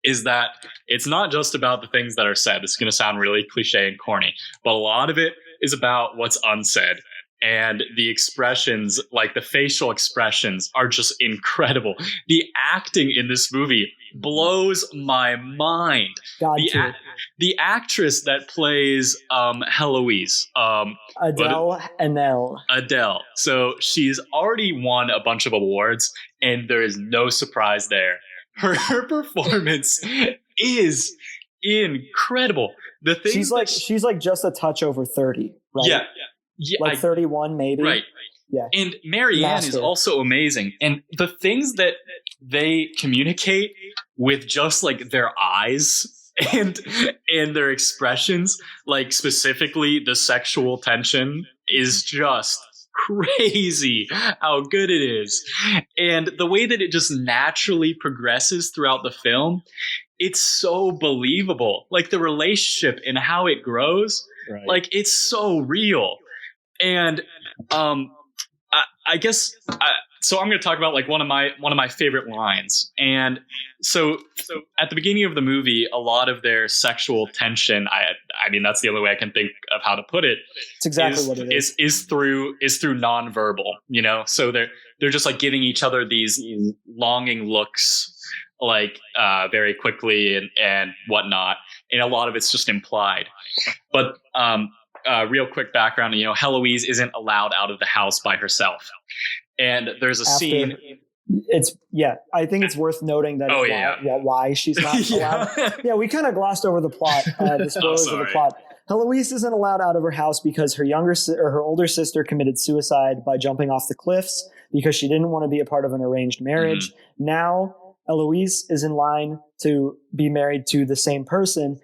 is that it's not just about the things that are said. It's going to sound really cliche and corny, but a lot of it is about what's unsaid. And the expressions, like the facial expressions, are just incredible. The acting in this movie blows my mind. The actress that plays Heloise, Adele. So she's already won a bunch of awards, and there is no surprise there. Her performance is incredible. The thing she's like just a touch over 30, right? Yeah, like 31 maybe. Right. Yeah. And Marianne is also amazing. And the things that they communicate with just like their eyes and their expressions, like specifically the sexual tension, is just crazy how good it is. And the way that it just naturally progresses throughout the film, it's so believable. Like the relationship and how it grows, like it's so real. And I guess so I'm going to talk about like one of my favorite lines. And so at the beginning of the movie, a lot of their sexual tension, I mean that's the only way I can think of how to put it. It's exactly what it is through nonverbal, you know. So they're just like giving each other these longing looks, like very quickly and whatnot, and a lot of it's just implied. But real quick background, you know, Heloise isn't allowed out of the house by herself. And there's a scene. I think it's worth noting that why she's not allowed. Yeah, we kind of glossed over the plot, the spoilers of the plot. Heloise isn't allowed out of her house because her older sister committed suicide by jumping off the cliffs because she didn't want to be a part of an arranged marriage. Now, Eloise is in line to be married to the same person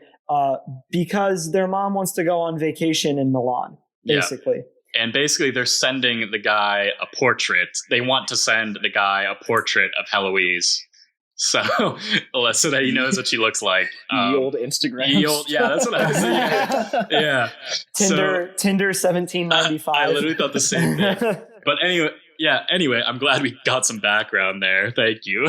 because their mom wants to go on vacation in Milan, basically. Yeah. And basically they're sending the guy a portrait. They want to send the guy a portrait of Heloise. So that he knows what she looks like. The old Instagram. Yeah, that's what I was saying. Yeah. Tinder 1795. I literally thought the same thing. But anyway, I'm glad we got some background there. Thank you.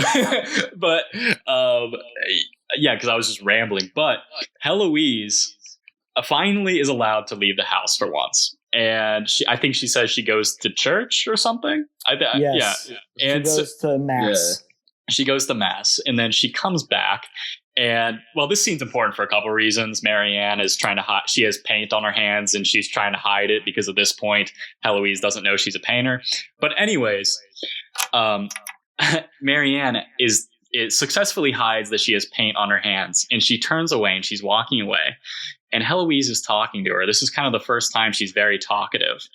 But because I was just rambling. But Heloise finally is allowed to leave the house for once. And I think she says she goes to church or something. Yes. Yeah. And she goes to mass. Yeah. She goes to mass, and then she comes back. And this scene's important for a couple of reasons. Marianne is trying to hide. She has paint on her hands, and she's trying to hide it because at this point, Heloise doesn't know she's a painter. But anyways, Marianne successfully hides that she has paint on her hands, and she turns away and she's walking away. And Heloise is talking to her. This is kind of the first time she's very talkative.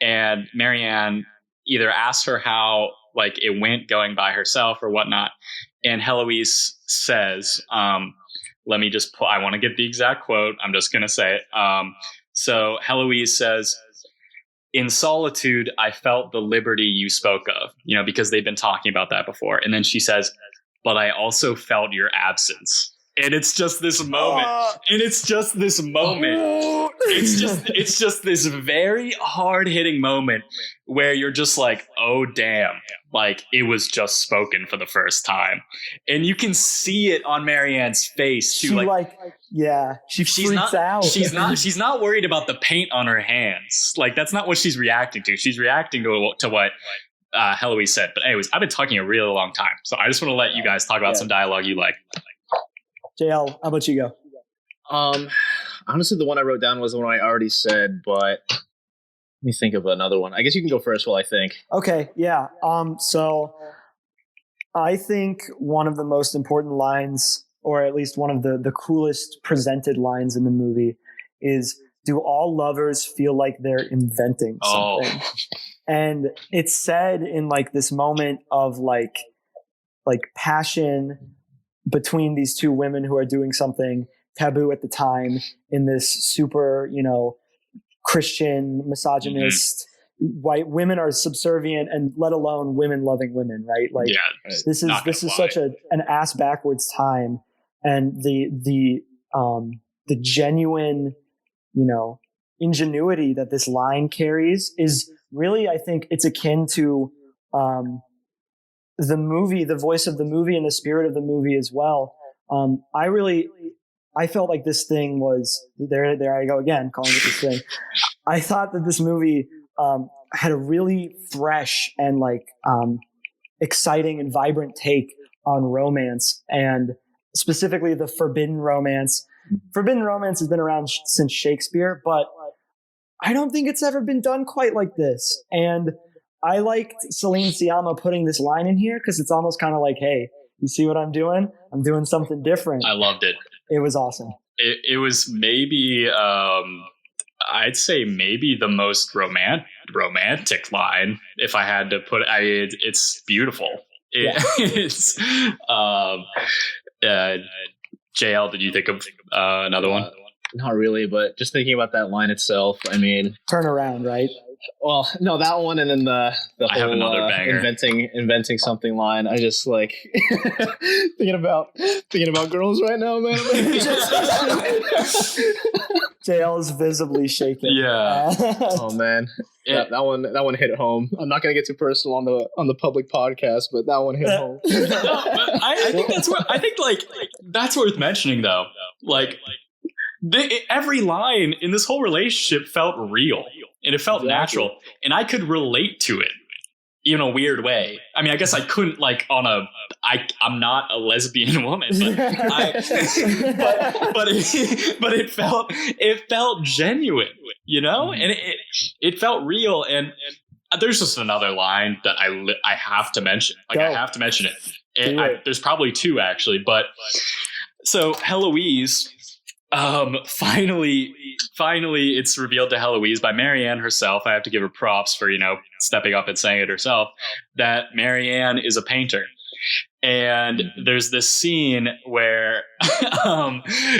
And Marianne either asks her how it went going by herself or whatnot. And Heloise says, I want to get the exact quote. I'm just going to say it. So Heloise says, "In solitude, I felt the liberty you spoke of," because they've been talking about that before. And then she says, "But I also felt your absence." And it's just this moment. It's just this very hard-hitting moment where you're just like, oh, damn. Like, it was just spoken for the first time. And you can see it on Marianne's face, too. She freaks out. She's not worried about the paint on her hands. Like, that's not what she's reacting to. She's reacting to what Heloise said. But anyways, I've been talking a really long time. So I just want to let you guys talk about some dialogue you like. JL, how about you go? Honestly, the one I wrote down was the one I already said, but let me think of another one. I guess you can go first while I think. Okay, yeah. So I think one of the most important lines, or at least one of the coolest presented lines in the movie, is, do all lovers feel like they're inventing something? And it's said in like this moment of like passion between these two women who are doing something taboo at the time in this super, Christian, misogynist, white women are subservient, and let alone women loving women, right? Like this is such an ass backwards time, and the genuine, ingenuity that this line carries is really, I think it's akin to the movie, the voice of the movie and the spirit of the movie as well. I felt like this thing was there I go again, calling it this thing. I thought that this movie had a really fresh and exciting and vibrant take on romance, and specifically the forbidden romance. Forbidden romance has been around since Shakespeare, but I don't think it's ever been done quite like this. And I liked Celine Sciamma putting this line in here because it's almost kind of like, hey, you see what I'm doing? I'm doing something different. I loved it. It was awesome. It was maybe, I'd say maybe the most romantic line, if I had to put it. It's beautiful. It's JL, did you think of another one? Not really, but just thinking about that line itself, I mean, turn around, right? Well, no, that one, and then the I whole have another banger. inventing something line. I just like thinking about girls right now, man. JL is visibly shaking. Yeah. Oh man, that one hit home. I'm not gonna get too personal on the public podcast, but that one hit home. No, but I think that's worth mentioning though. Like, every line in this whole relationship felt real, and it felt natural, and I could relate to it in a weird way. I mean, I guess I couldn't I'm not a lesbian woman, but it felt genuine, and it felt real. And there's just another line that I have to mention. I have to mention it. There's probably two actually, but so Heloise. Finally, it's revealed to Heloise by Marianne herself. I have to give her props for, stepping up and saying it herself, that Marianne is a painter. And there's this scene where,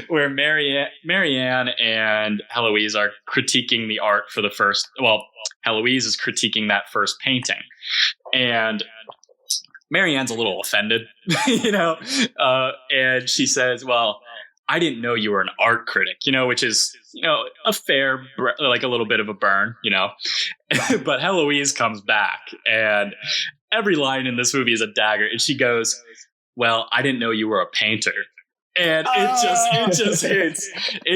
where Marianne and Heloise are critiquing the art for Heloise is critiquing that first painting. And Marianne's a little offended, and she says, well, I didn't know you were an art critic, which is, a fair, like a little bit of a burn, but Heloise comes back and every line in this movie is a dagger. And she goes, well, I didn't know you were a painter. And it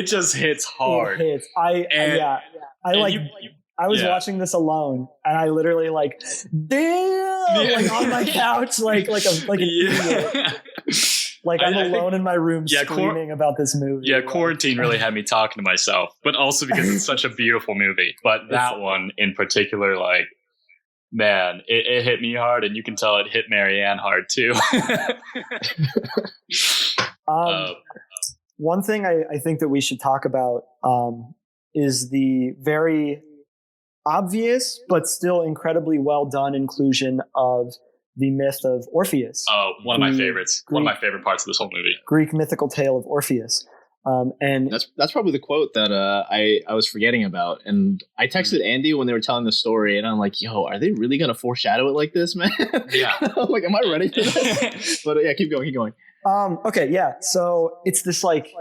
just hits hard. It hits. I was watching this alone, and I literally on my couch, like an idiot. I'm alone in my room screaming about this movie. Yeah, quarantine really had me talking to myself, but also because it's such a beautiful movie. But that one in particular, man, it hit me hard, and you can tell it hit Marianne hard too. One thing I think that we should talk about is the very obvious but still incredibly well done inclusion of the myth of Orpheus. Oh, one of my favorites. One of my favorite parts of this whole movie. Greek mythical tale of Orpheus. And that's probably the quote that I was forgetting about. And I texted Andy when they were telling the story, and I'm like, yo, are they really going to foreshadow it like this, man? Yeah. I'm like, am I ready for this? But yeah, keep going. Okay, yeah. So it's this like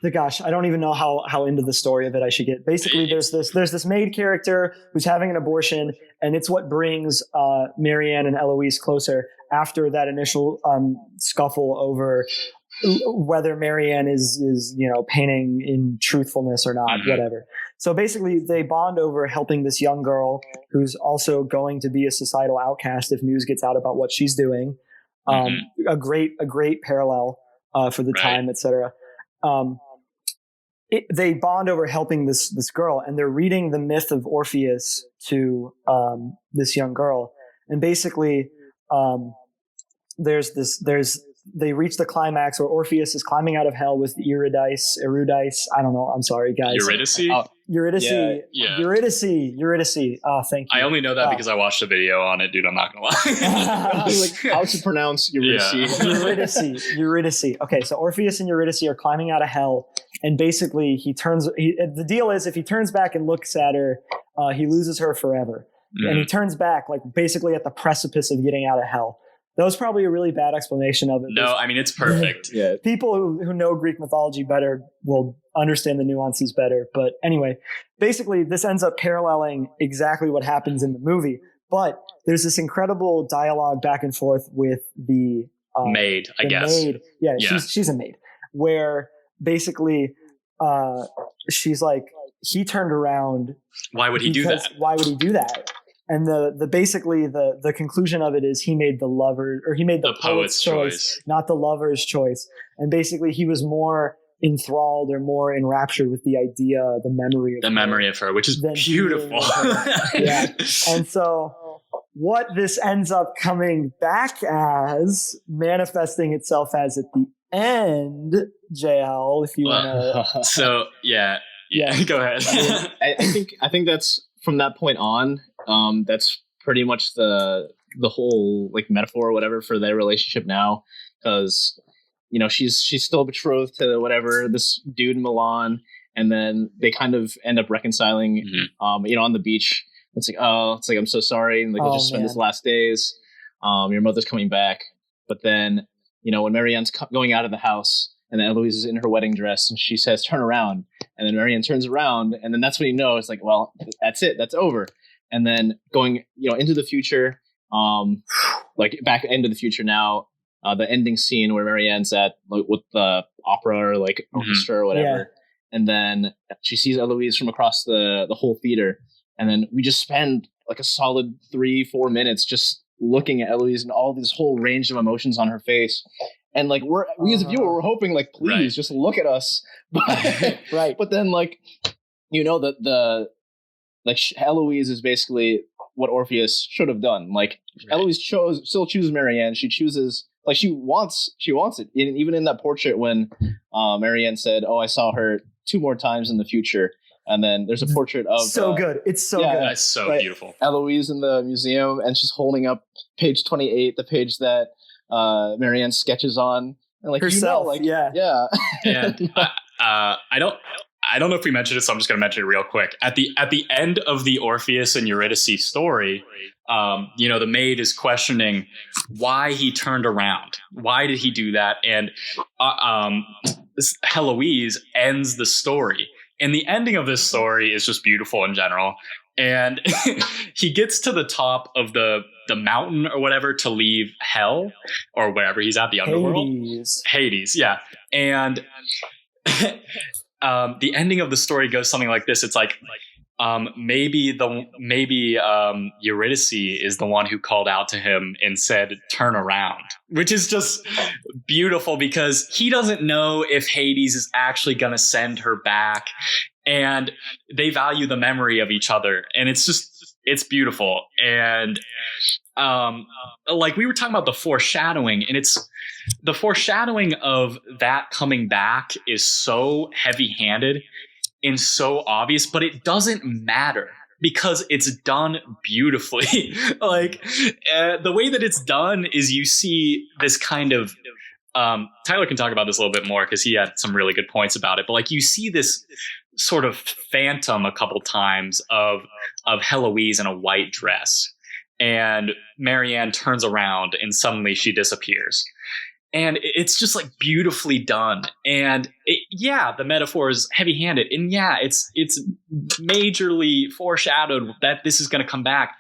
I don't even know how into the story of it I should get. Basically, there's this maid character who's having an abortion, and it's what brings Marianne and Eloise closer after that initial scuffle over whether Marianne is painting in truthfulness or not, whatever. So basically, they bond over helping this young girl who's also going to be a societal outcast if news gets out about what she's doing. A great parallel for the time, etc. They bond over helping this girl, and they're reading the myth of Orpheus to this young girl, and basically they reach the climax where Orpheus is climbing out of hell with Eurydice. I don't know. I'm sorry, guys. Eurydice. Thank you. I only know that because I watched a video on it, dude. I'm not gonna lie. Like, how to pronounce Eurydice? Eurydice. Okay, so Orpheus and Eurydice are climbing out of hell, and basically the deal is if he turns back and looks at her, he loses her forever. And he turns back, like basically at the precipice of getting out of hell. That was probably a really bad explanation of it. No, I mean, it's perfect. Yeah. People who know Greek mythology better will understand the nuances better. But anyway, basically, this ends up paralleling exactly what happens in the movie. But there's this incredible dialogue back and forth with the maid, I guess. Maid. Yeah. She's a maid. Where basically she's like, he turned around. Why would he do that? Why would he do that? And the conclusion of it is he made the poet's choice, not the lover's choice. And basically he was more enthralled or more enraptured with the idea, the memory of her, which is beautiful. Yeah. And so what this ends up coming back as, manifesting itself as at the end, JL, if you want to. So yeah, go ahead. I think that's from that point on. That's pretty much the whole like metaphor or whatever for their relationship now, because she's still betrothed to whatever this dude in Milan, and then they kind of end up reconciling. On the beach. It's like I'm so sorry, and we'll just spend this last days. Your mother's coming back, but then when Marianne's going out of the house, and then Eloise is in her wedding dress, and she says, "Turn around," and then Marianne turns around, and then that's when it's like, well, that's it, that's over. And then going, into the future, like back into the future now, the ending scene where Marianne's at like, with the opera or like orchestra or whatever, and then she sees Eloise from across the whole theater, and then we just spend like a solid 3-4 minutes just looking at Eloise and all this whole range of emotions on her face. And like we as a viewer, we're hoping like, please just look at us. But, But then like, Eloise is basically what Orpheus should have done. Like Eloise still chooses Marianne. She chooses, like she wants it. And even in that portrait when Marianne said, "Oh, I saw her 2 more times in the future." And then there's a portrait of good. It's so good. That's so beautiful. Eloise in the museum, and she's holding up page 28, the page that Marianne sketches on, and like herself. And I don't know if we mentioned it, so I'm just going to mention it real quick. At the end of the Orpheus and Eurydice story, the maid is questioning why he turned around. Why did he do that? And Heloise ends the story. And the ending of this story is just beautiful in general. And he gets to the top of the mountain or whatever to leave hell or wherever he's at, the underworld. Hades, yeah. And the ending of the story goes something like this. It's like maybe Eurydice is the one who called out to him and said, "Turn around," which is just beautiful because he doesn't know if Hades is actually going to send her back, and they value the memory of each other, and it's beautiful. And like we were talking about the foreshadowing, and the foreshadowing of that coming back is so heavy-handed and so obvious, but it doesn't matter because it's done beautifully. Like the way that it's done is you see this kind of Tyler can talk about this a little bit more because he had some really good points about it, but like you see this sort of phantom a couple times of Heloise in a white dress, and Marianne turns around and suddenly she disappears. And it's just like beautifully done. And the metaphor is heavy-handed. And it's majorly foreshadowed that this is going to come back.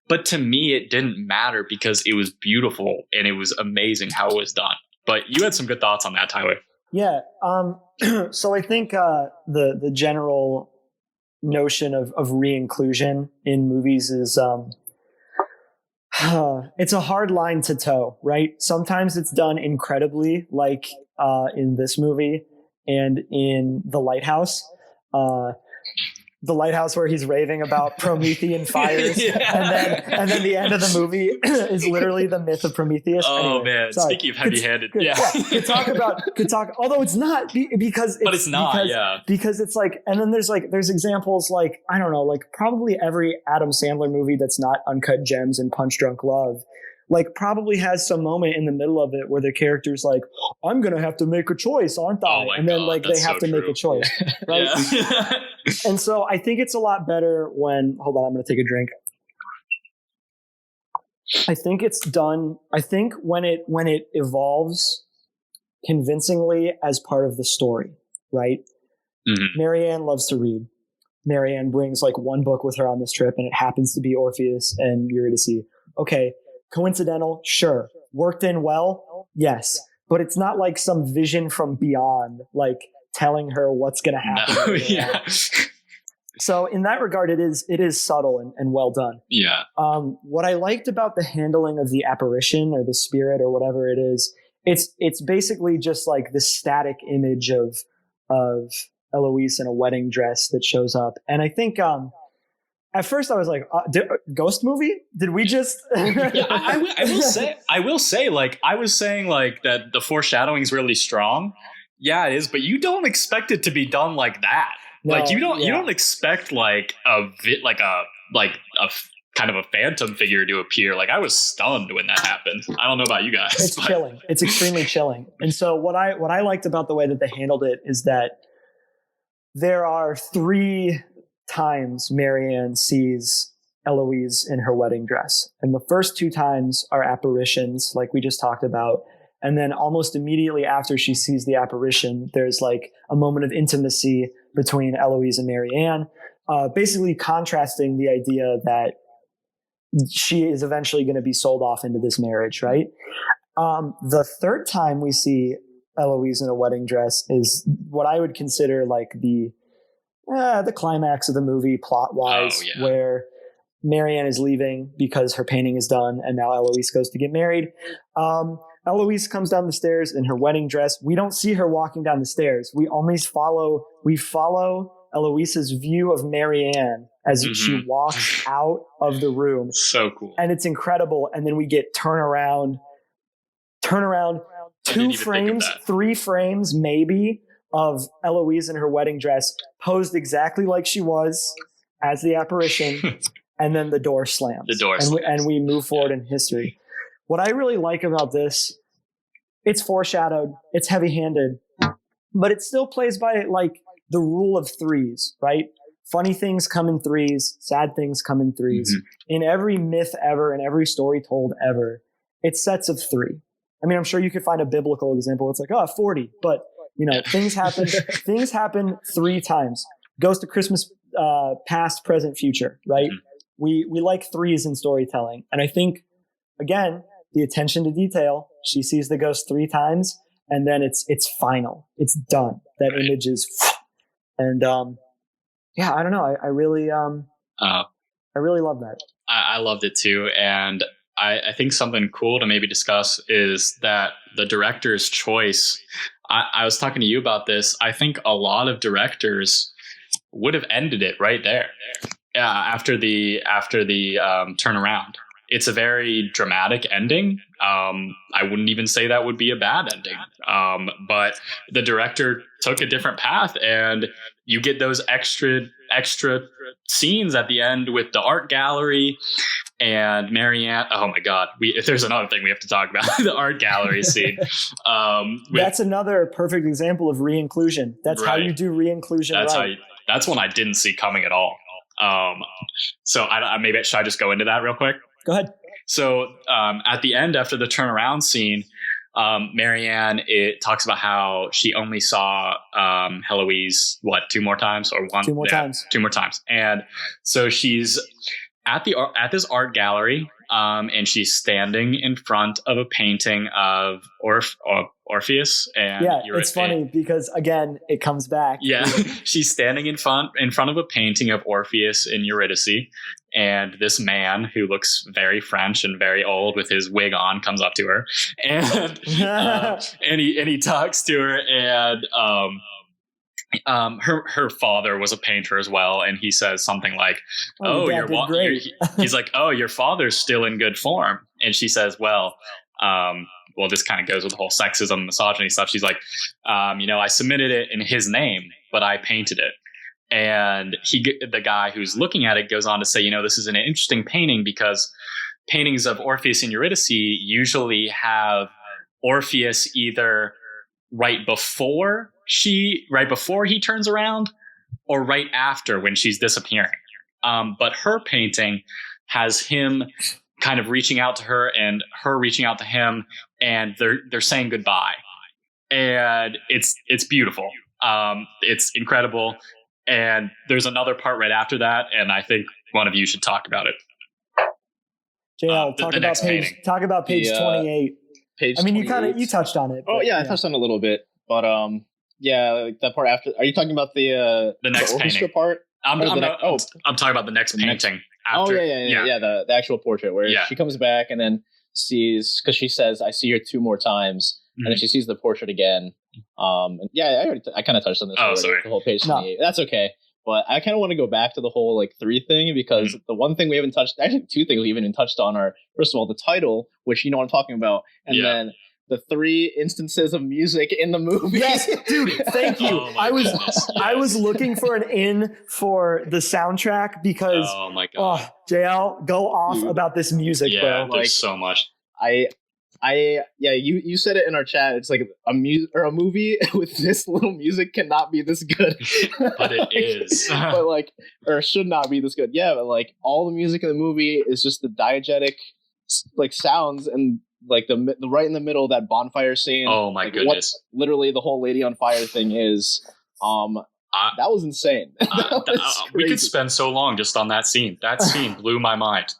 But to me, it didn't matter because it was beautiful and it was amazing how it was done. But you had some good thoughts on that, Tyler. Yeah. So I think the general notion of re-inclusion in movies is it's a hard line to toe, right? Sometimes it's done incredibly, like in this movie and in The Lighthouse. The Lighthouse, where he's raving about Promethean fires, and then the end of the movie is literally the myth of Prometheus. Oh anyway, man, sorry. speaking of heavy-handed, could talk. Although it's not because because it's like, and then there's examples like, I don't know, like probably every Adam Sandler movie that's not Uncut Gems and Punch Drunk Love, like probably has some moment in the middle of it where the character's like, I'm going to have to make a choice, aren't I? And then like they have to make a choice. Right. And so I think it's a lot better when, hold on, I'm going to take a drink. I think it's done. I think when it evolves convincingly as part of the story, right? Mm-hmm. Marianne loves to read. Marianne brings like one book with her on this trip and it happens to be Orpheus and Eurydice. Okay. Coincidental? Sure. Worked in well? Yes. But it's not like some vision from beyond, like telling her what's going to happen. No, yeah. So in that regard, it is subtle and well done. Yeah. What I liked about the handling of the apparition or the spirit or whatever it is, it's basically just like the static image of Eloise in a wedding dress that shows up. And I think, at first I was like, ghost movie? Did we just? I will say, like, I was saying like that the foreshadowing is really strong. Yeah, it is, but you don't expect it to be done like that. No, like you don't expect like a kind of a phantom figure to appear. Like I was stunned when that happened. I don't know about you guys. It's chilling. It's extremely chilling. And so what I liked about the way that they handled it is that there are 3 times Marianne sees Eloise in her wedding dress. And the first 2 times are apparitions, like we just talked about. And then almost immediately after she sees the apparition, there's like a moment of intimacy between Eloise and Marianne, basically contrasting the idea that she is eventually going to be sold off into this marriage, right? The 3rd time we see Eloise in a wedding dress is what I would consider like the climax of the movie plot-wise, where Marianne is leaving because her painting is done, and now Eloise goes to get married. Eloise comes down the stairs in her wedding dress. We don't see her walking down the stairs. We follow Eloise's view of Marianne as she walks out of the room. So cool. And it's incredible. And then we get turn around, 2 frames, 3 frames maybe of Eloise in her wedding dress posed exactly like she was as the apparition. And then the door slams. And we move forward in history. What I really like about this, it's foreshadowed, it's heavy-handed, but it still plays by like the rule of 3s, right? Funny things come in 3s, sad things come in 3s. In every myth ever, in every story told ever, it's sets of 3. I mean, I'm sure you could find a biblical example. It's like, 40, but you know, things happen 3 times. Goes to Christmas, past, present, future, right? We like 3s in storytelling. And I think, again, the attention to detail, she sees the ghost 3 times and then it's final. It's done. That image is, and I don't know. I really love that. I loved it too. And I think something cool to maybe discuss is that the director's choice. I was talking to you about this. I think a lot of directors would have ended it right there. After the turnaround. It's a very dramatic ending. I wouldn't even say that would be a bad ending. But the director took a different path, and you get those extra scenes at the end with the art gallery and Marianne. Oh my God. If there's another thing we have to talk about, the art gallery scene. That's another perfect example of re-inclusion. That's how you do re-inclusion. That's one I didn't see coming at all. So should I just go into that real quick? Go ahead. So at the end, after the turnaround scene, Marianne, it talks about how she only saw Heloise, two more times or one? Two more times. Two more times. And so she's at this art gallery, and she's standing in front of a painting of Orpheus. And it's funny because again, it comes back. Yeah, she's standing in front of a painting of Orpheus in Eurydice, and this man who looks very French and very old with his wig on comes up to her, and and he talks to her, and her father was a painter as well, and he says something like, he's like, "Oh, your father's still in good form," and she says, "Well, this kind of goes with the whole sexism and misogyny stuff." She's like, I submitted it in his name, but I painted it. And the guy who's looking at it goes on to say, this is an interesting painting because paintings of Orpheus and Eurydice usually have Orpheus either right before he turns around or right after when she's disappearing. But her painting has him kind of reaching out to her and her reaching out to him, and they're saying goodbye. And it's beautiful. It's incredible. And there's another part right after that, and I think one of you should talk about it. JL, talk about page 28. Page. I mean, you touched on it. I touched on it a little bit, but like that part after. Are you talking about the next painting part? I'm talking about the next painting. After. The actual portrait where she comes back and then sees, because she says, "I see her two more times," and then she sees the portrait again. I kind of touched on this already. Sorry. The whole page 28. That's okay. But I kind of want to go back to the whole like 3 thing, because the one thing we haven't touched, actually 2 things we haven't touched on are, first of all, the title, which you know what I'm talking about, and then the 3 instances of music in the movie. Yes, dude, thank you. I was looking for an in for the soundtrack because JL, go off about this music, bro. There's so much. You said it in our chat. It's like a movie with this little music cannot be this good. But it is. Or should not be this good. Yeah, but like all the music in the movie is just the diegetic like sounds, and like the right in the middle, that bonfire scene. Oh my goodness. What literally the whole Lady on Fire thing is. That was insane. We could spend so long just on that scene. That scene blew my mind.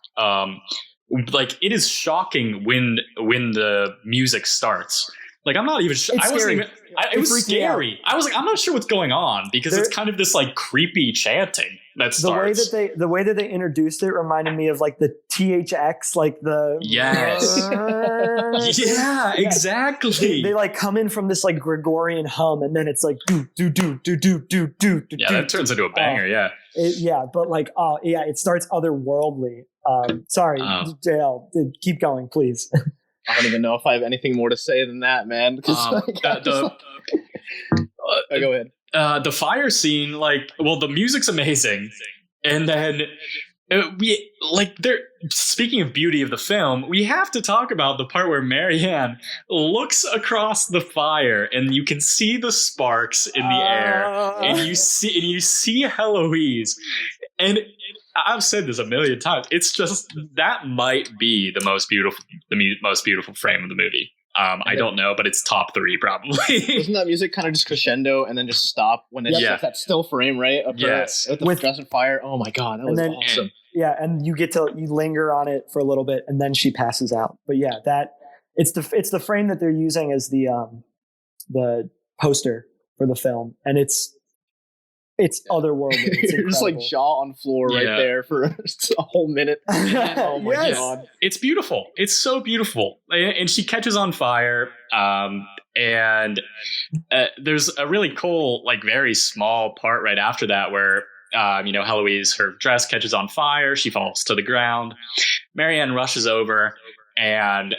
Like, it is shocking when the music starts. Like, I'm not even sure. It was scary. I was like, I'm not sure what's going on, because it's kind of this like creepy chanting that starts. The way that they introduced it reminded me of like the THX, like the yeah, exactly. They like come in from this like Gregorian hum, and then it's like do do do do do do do. Yeah, that turns into a banger. But like it starts otherworldly. Sorry, JL, keep going, please. I don't even know if I have anything more to say than that, man. Go ahead. The fire scene, the music's amazing, and then speaking of beauty of the film, we have to talk about the part where Marianne looks across the fire and you can see the sparks in the air, and you see Heloise, and I've said this a million times. It's just, that might be the most beautiful frame of the movie. I don't know, but it's top 3 probably. Doesn't that music kind of just crescendo and then just stop when it's like that still frame, right? Yes. With dress and fire. Oh my god, that was awesome. Yeah, and you linger on it for a little bit, and then she passes out. But yeah, it's the frame that they're using as the poster for the film, and it's otherworldly. It's You're just like jaw on floor right there for a whole minute. Oh my god. It's beautiful. It's so beautiful. And she catches on fire. And there's a really cool, very small part right after that where, Heloise, her dress catches on fire. She falls to the ground. Marianne rushes over and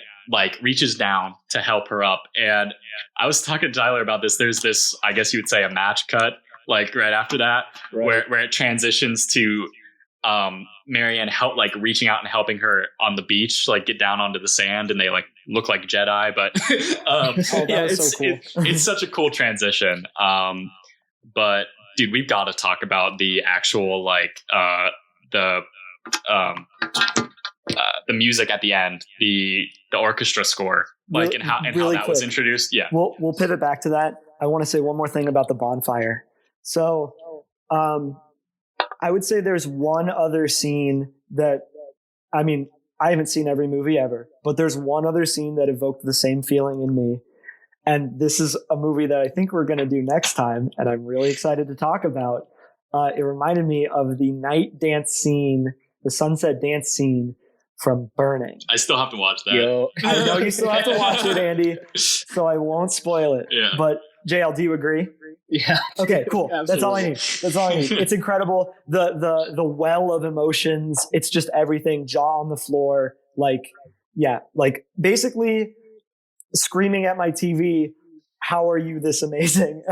reaches down to help her up. And I was talking to Tyler about this. There's this, I guess you would say, a match cut. Right after that, where it transitions to Marianne reaching out and helping her on the beach, get down onto the sand, and they look like Jedi. But it's so cool. It's such a cool transition. But dude, we've got to talk about the actual the music at the end, the orchestra score, like and how that was introduced. Yeah, we'll pivot back to that. I want to say one more thing about the bonfire. So, I would say there's one other scene that, I mean, I haven't seen every movie ever, but there's one other scene that evoked the same feeling in me. And this is a movie that I think we're going to do next time, and I'm really excited to talk about. It reminded me of the night dance scene, the sunset dance scene from Burning. I still have to watch that. Yo. I know you still have to watch it, Andy, so I won't spoil it. Yeah. But JL, do you agree? Yeah. Okay, cool. Absolutely. That's all I need. That's all I need. It's incredible. The well of emotions. It's just everything. Jaw on the floor. Like basically screaming at my TV, how are you this amazing?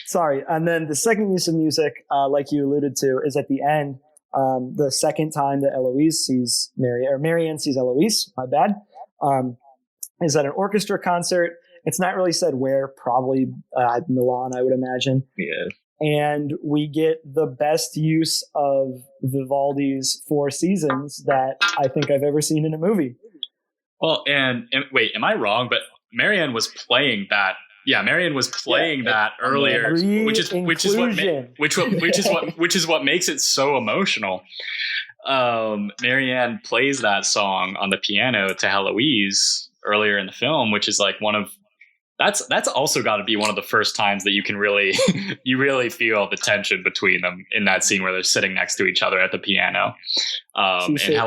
Sorry. And then the second use of music, like you alluded to, is at the end. The second time that Eloise sees Marianne sees Eloise, my bad, is at an orchestra concert. It's not really said where, probably Milan, I would imagine. Yeah. And we get the best use of Vivaldi's Four Seasons that I think I've ever seen in a movie. Well, and wait, am I wrong? But Marianne was playing that. Yeah, Marianne was playing that earlier, which is what makes it so emotional. Marianne plays that song on the piano to Heloise earlier in the film, which is like that's also got to be one of the first times that you can really feel the tension between them in that scene where they're sitting next to each other at the piano.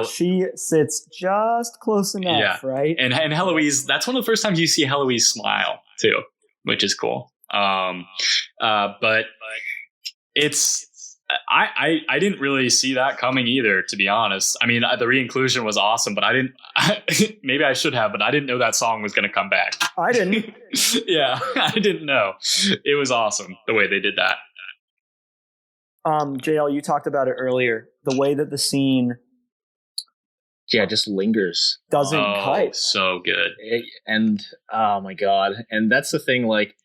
She sits just close enough, right? And Heloise, that's one of the first times you see Heloise smile too, which is cool. But it's I didn't really see that coming either, to be honest. I mean, the re-inclusion was awesome, but maybe I should have, but I didn't know that song was going to come back. I didn't. Yeah, I didn't know. It was awesome the way they did that. JL, you talked about it earlier. The way that the scene just lingers. Doesn't cut. So good. And oh my God. And that's the thing, like,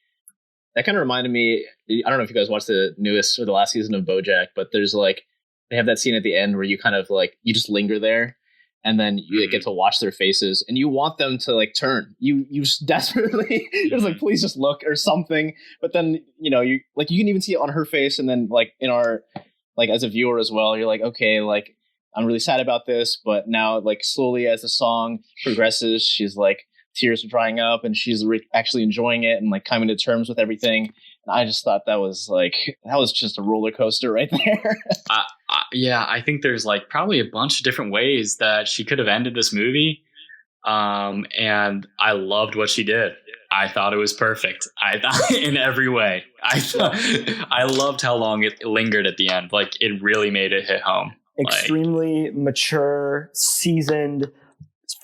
that kind of reminded me, I don't know if you guys watched the newest or the last season of BoJack, but there's like, they have that scene at the end where you kind of like, you just linger there and then you get to watch their faces and you want them to like turn. You just desperately, it's like, please just look or something. But then, you can even see it on her face. And then like in our, like as a viewer as well, you're like, okay, like I'm really sad about this. But now like slowly as the song progresses, she's like, tears are drying up and she's actually enjoying it and like coming to terms with everything. And I just thought that was just a roller coaster right there. Yeah, I think there's like probably a bunch of different ways that she could have ended this movie. And I loved what she did. I thought it was perfect. I thought in every way. I loved how long it lingered at the end. Like it really made it hit home. Extremely mature, seasoned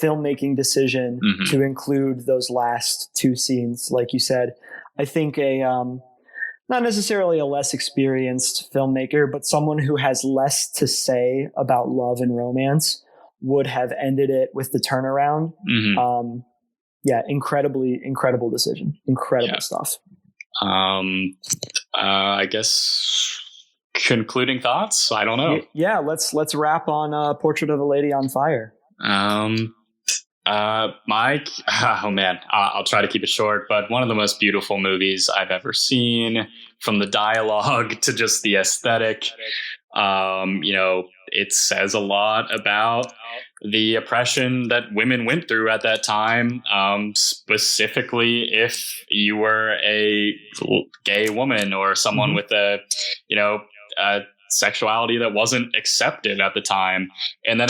filmmaking decision to include those last two scenes. Like you said, I think not necessarily a less experienced filmmaker, but someone who has less to say about love and romance would have ended it with the turnaround. Incredible decision. Incredible stuff. I guess concluding thoughts. I don't know. Yeah. Let's wrap on Portrait of a Lady on Fire. Mike, oh man, I'll try to keep it short, but one of the most beautiful movies I've ever seen, from the dialogue to just the aesthetic. It says a lot about the oppression that women went through at that time. Specifically if you were a gay woman or someone with a sexuality that wasn't accepted at the time. And then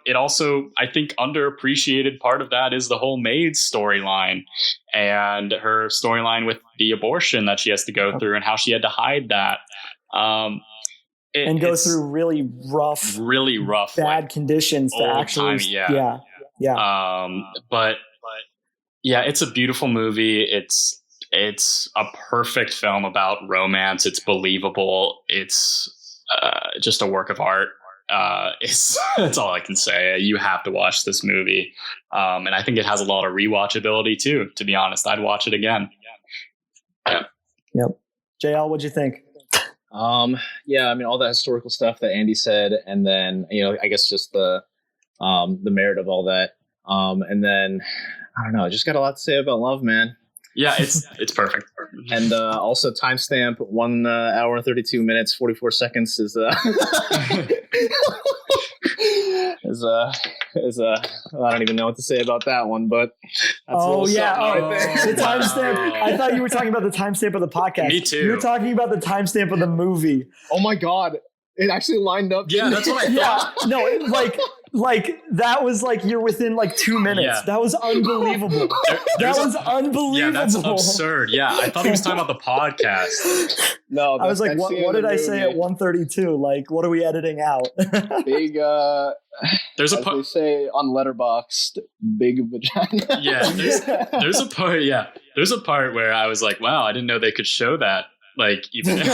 it also, I think, underappreciated part of that is the whole maid storyline and her storyline with the abortion that she has to go through and how she had to hide that. And go through really rough, bad conditions to actually, but it's a beautiful movie. It's a perfect film about romance. It's believable. It's just a work of art. That's all I can say. You have to watch this movie. And I think it has a lot of rewatchability too, to be honest. I'd watch it again. Yeah. Yep. JL, what'd you think? Yeah, I mean, all that historical stuff that Andy said, and then, I guess just the merit of all that. And then, I don't know, I just got a lot to say about love, man. Yeah, it's perfect. And also timestamp 1 hour and 32 minutes 44 seconds is I don't even know what to say about that one, but that's the timestamp. I thought you were talking about the timestamp of the podcast. Me too. You were talking about the timestamp of the movie. Oh my god, it actually lined up. Yeah, that's what I thought. Yeah, no, like that was like you're within like 2 minutes. Yeah. That was unbelievable. That was unbelievable. Yeah, that's absurd. Yeah, I thought he was talking about the podcast. No, I was like, what did I say at 132? Like, what are we editing out? Big there's a they say on Letterboxd, big vagina. Yeah, there's a part. Yeah, there's a part where I was like, wow, I didn't know they could show that. Like, even like,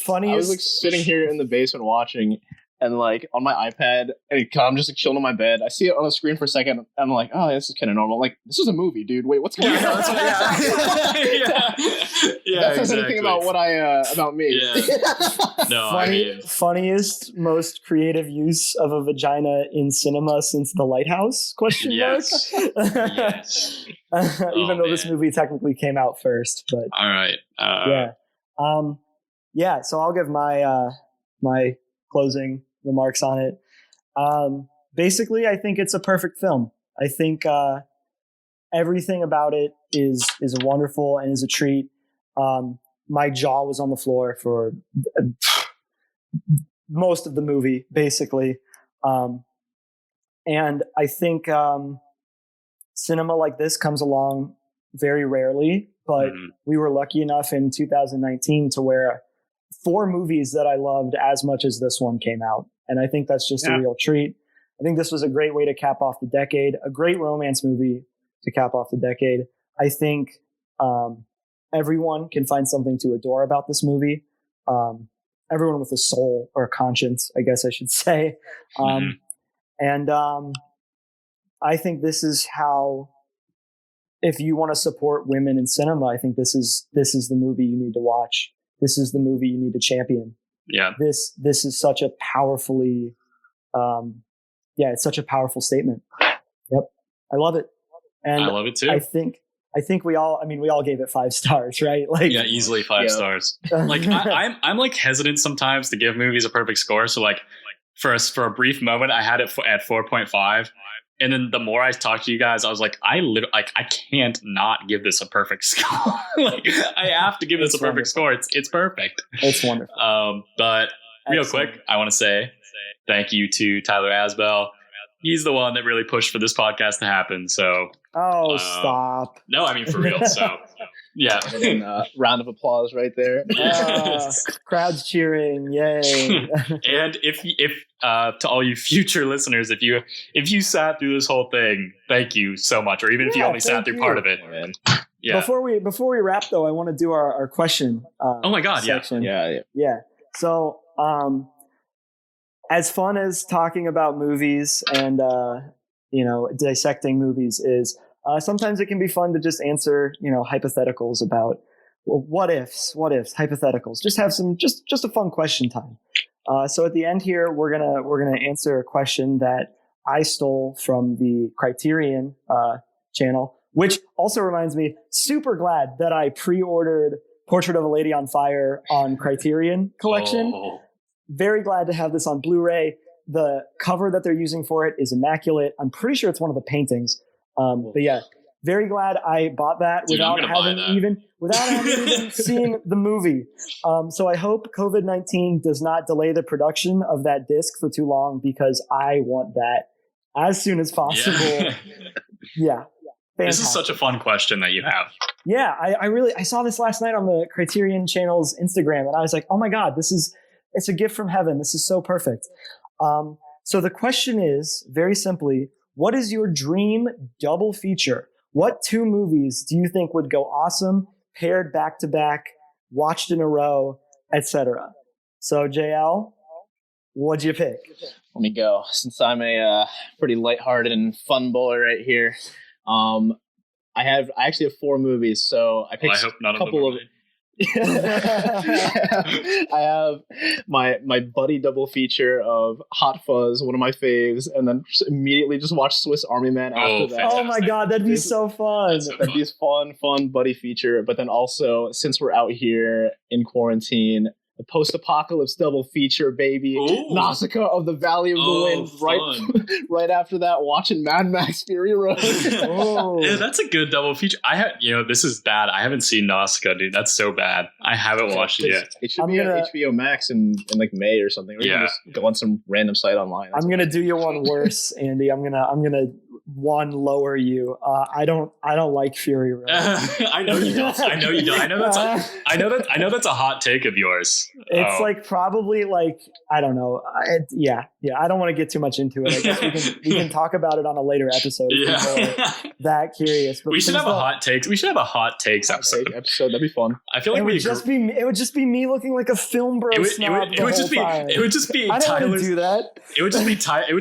funny. I was like sitting here in the basement watching. And like on my iPad, and I'm just like chilling on my bed. I see it on the screen for a second, and I'm like, "Oh, this is kind of normal." Like, this is a movie, dude. Wait, what's going on? That says anything about what about me? Yeah. No, funniest, most creative use of a vagina in cinema since The Lighthouse? Question mark. Yes. Even though this movie technically came out first, but all right. Yeah. So I'll give my my closing remarks on it. Basically, I think it's a perfect film. I think everything about it is wonderful and is a treat. My jaw was on the floor for most of the movie, basically. And I think cinema like this comes along very rarely, but we were lucky enough in 2019 to where 4 movies that I loved as much as this one came out. And I think that's just a real treat. I think this was a great way to cap off the decade, a great romance movie to cap off the decade. I think everyone can find something to adore about this movie. Everyone with a soul or a conscience, I guess I should say. And I think this is how, if you want to support women in cinema, I think this is the movie you need to watch. This is the movie you need to champion. Yeah. This is such a powerfully, it's such a powerful statement. Yep. I love it. And I love it too. I think we all gave it 5 stars, right? Like, yeah, easily 5 stars. Like I'm like hesitant sometimes to give movies a perfect score. So like for a brief moment, I had it at 4.5. And then the more I talked to you guys, I was like, I can't not give this a perfect score. Like, I have to give this a perfect score. It's perfect. It's wonderful. But real quick, I want to say thank you to Tyler Asbell. He's the one that really pushed for this podcast to happen. So, stop. No, I mean for real. So, yeah. And, round of applause right there. Crowds cheering, yay! And if to all you future listeners, if you sat through this whole thing, thank you so much. Or even if you only sat through part of it, man. Yeah. Before we wrap, though, I want to do our question. Oh my god! Section. Yeah. So, as fun as talking about movies and dissecting movies is, sometimes it can be fun to just answer hypotheticals about what ifs, hypotheticals. Just have some just a fun question time. So at the end here, we're gonna answer a question that I stole from the Criterion channel, which also reminds me, super glad that I pre-ordered Portrait of a Lady on Fire on Criterion Collection. Oh. Very glad to have this on Blu-ray. The cover that they're using for it is immaculate. I'm pretty sure it's one of the paintings. But yeah, very glad I bought that without having even seen the movie. So I hope COVID-19 does not delay the production of that disc for too long, because I want that as soon as possible. Yeah. This is such a fun question that you have. Yeah, I saw this last night on the Criterion channel's Instagram, and I was like, oh my God, it's a gift from heaven. This is so perfect. So the question is, very simply, what is your dream double feature? What 2 movies do you think would go awesome, paired back to back, watched in a row, etc.? So JL, what'd you pick? Let me go. Since I'm a pretty lighthearted and fun boy right here, I actually have 4 movies. So I picked I hope none a couple of them. I have my buddy double feature of Hot Fuzz, one of my faves, and then immediately just watch Swiss Army Man after that. Fantastic. Oh my god, that'd be so fun. That'd be a fun buddy feature. But then also, since we're out here in quarantine, the post-apocalypse double feature, baby. Ooh. Nausicaa of the Valley of the Wind. Fun. Right after that, watching Mad Max Fury Road. Yeah, that's a good double feature. This is bad. I haven't seen Nausicaa, dude. That's so bad. I haven't watched it yet. It should be on HBO Max in like May or something. Or you can just go on some random site online. I'm gonna do you one worse, Andy. I'm gonna one lower you. I don't like Fury Road. I know you don't. I know you don't. I know that's a hot take of yours. It's like probably like I don't know. Yeah. I don't want to get too much into it. I guess we can talk about it on a later episode. If people are that curious. But we should have a hot takes. We should have a hot takes episode. That'd be fun. I feel like it would just be me looking like a film bro snob. It would just be I don't Tyler. want to do that. It would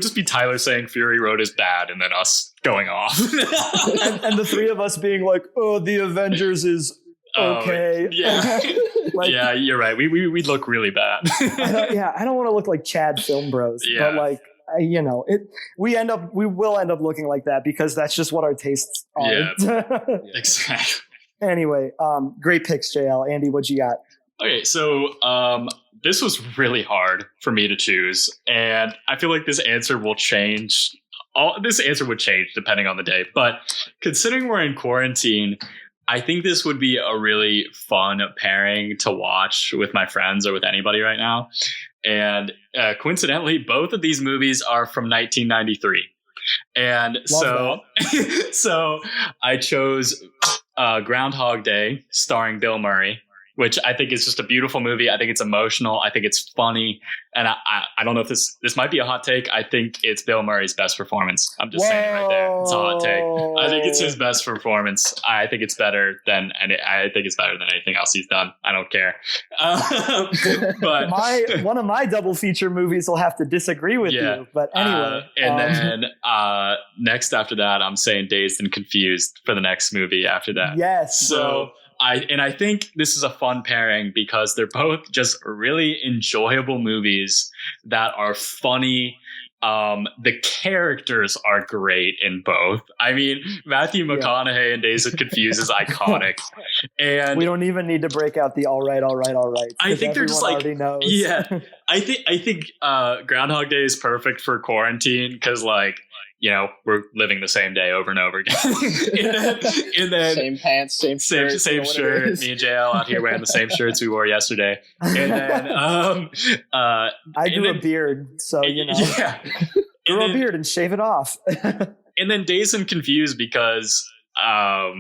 just be Tyler saying Fury Road is bad, and then us going off, and the three of us being like, "Oh, the Avengers is okay." Yeah, yeah, you're right. We look really bad. I don't want to look like Chad Film Bros, but like. We will end up looking like that because that's just what our tastes are. Yeah, exactly. Anyway, great picks, JL. Andy, what you got? Okay, so this was really hard for me to choose, and I feel like this answer will change. This answer would change depending on the day, but considering we're in quarantine, I think this would be a really fun pairing to watch with my friends or with anybody right now. And coincidentally, both of these movies are from 1993. And so I chose Groundhog Day, starring Bill Murray, which I think is just a beautiful movie. I think it's emotional. I think it's funny. And I don't know if this might be a hot take. I think it's Bill Murray's best performance. I'm just saying it right there. It's a hot take. I think it's his best performance. I think it's better than anything else he's done. I don't care. But one of my double feature movies will have to disagree with you. But anyway. Then next after that, I'm saying Dazed and Confused for the next movie after that. Yes. So I think this is a fun pairing because they're both just really enjoyable movies that are funny. The characters are great in both. I mean, Matthew McConaughey in Dazed and Confused is iconic. And we don't even need to break out the all right. I think they're just like, knows. Yeah, I think Groundhog Day is perfect for quarantine because we're living the same day over and over again. and then same pants, same shirt. Same shirt. Me and JL out here wearing the same shirts we wore yesterday. And then I grew a beard, so Yeah. Grow a beard and shave it off. And then Dazed and Confused because I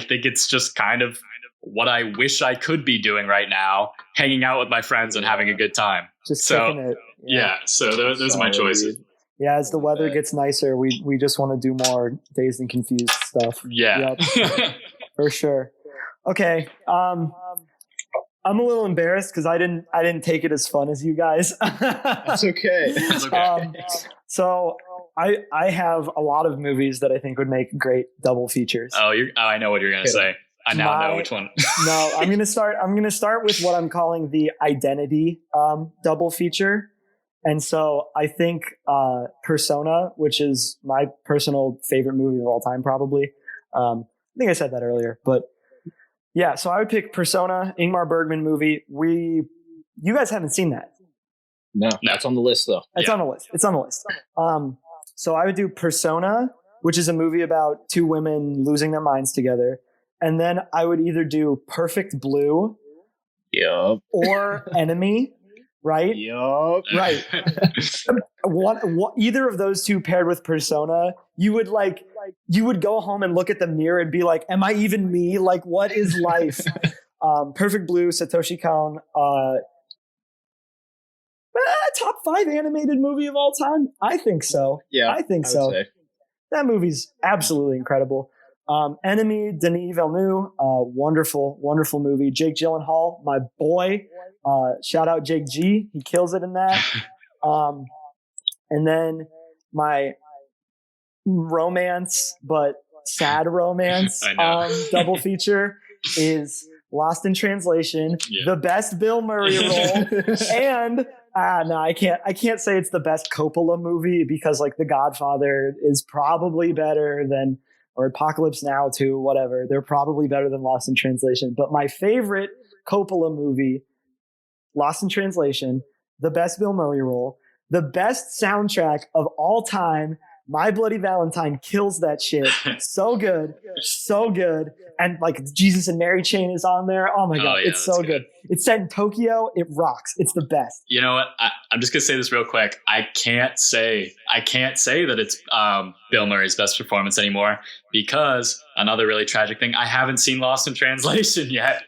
think it's just kind of what I wish I could be doing right now, hanging out with my friends and having a good time. Just kicking it. Yeah. So those are my choices. Yeah, as the weather gets nicer, we just want to do more Dazed and Confused stuff. Yeah. Yep. For sure. Okay. I'm a little embarrassed because I didn't take it as fun as you guys. That's okay. That's okay. So I have a lot of movies that I think would make great double features. I know what you're gonna say. I now know which one. No, I'm gonna start with what I'm calling the identity double feature. And so I think Persona, which is my personal favorite movie of all time, probably. I think I said that earlier, but yeah. So I would pick Persona, Ingmar Bergman movie. You guys haven't seen that? No, that's on the list though. It's on the list. So I would do Persona, which is a movie about two women losing their minds together, and then I would either do Perfect Blue, or Enemy. Right? Yup. Right. Either of those two paired with Persona, you would go home and look at the mirror and be like, am I even me? Like, what is life? Perfect Blue, Satoshi Kon, top 5 animated movie of all time? I think so. Yeah. I think so. Say. That movie's absolutely incredible. Enemy, Denis Villeneuve, wonderful, wonderful movie. Jake Gyllenhaal, my boy. Shout out Jake G. He kills it in that. And then my romance, but sad romance, double feature is Lost in Translation, Yeah. the best Bill Murray role, and no, I can't say it's the best Coppola movie because like The Godfather is probably better than, or Apocalypse Now too, whatever. They're probably better than Lost in Translation. But my favorite Coppola movie, Lost in Translation, the best Bill Murray role, the best soundtrack of all time. My Bloody Valentine kills that shit. So good. So good. And like Jesus and Mary Chain is on there. Oh my God. yeah, It's so good. It's set in Tokyo. It rocks. It's the best. You know what? I'm just gonna say this real quick. I can't say that it's Bill Murray's best performance anymore because another really tragic thing. I haven't seen Lost in Translation yet,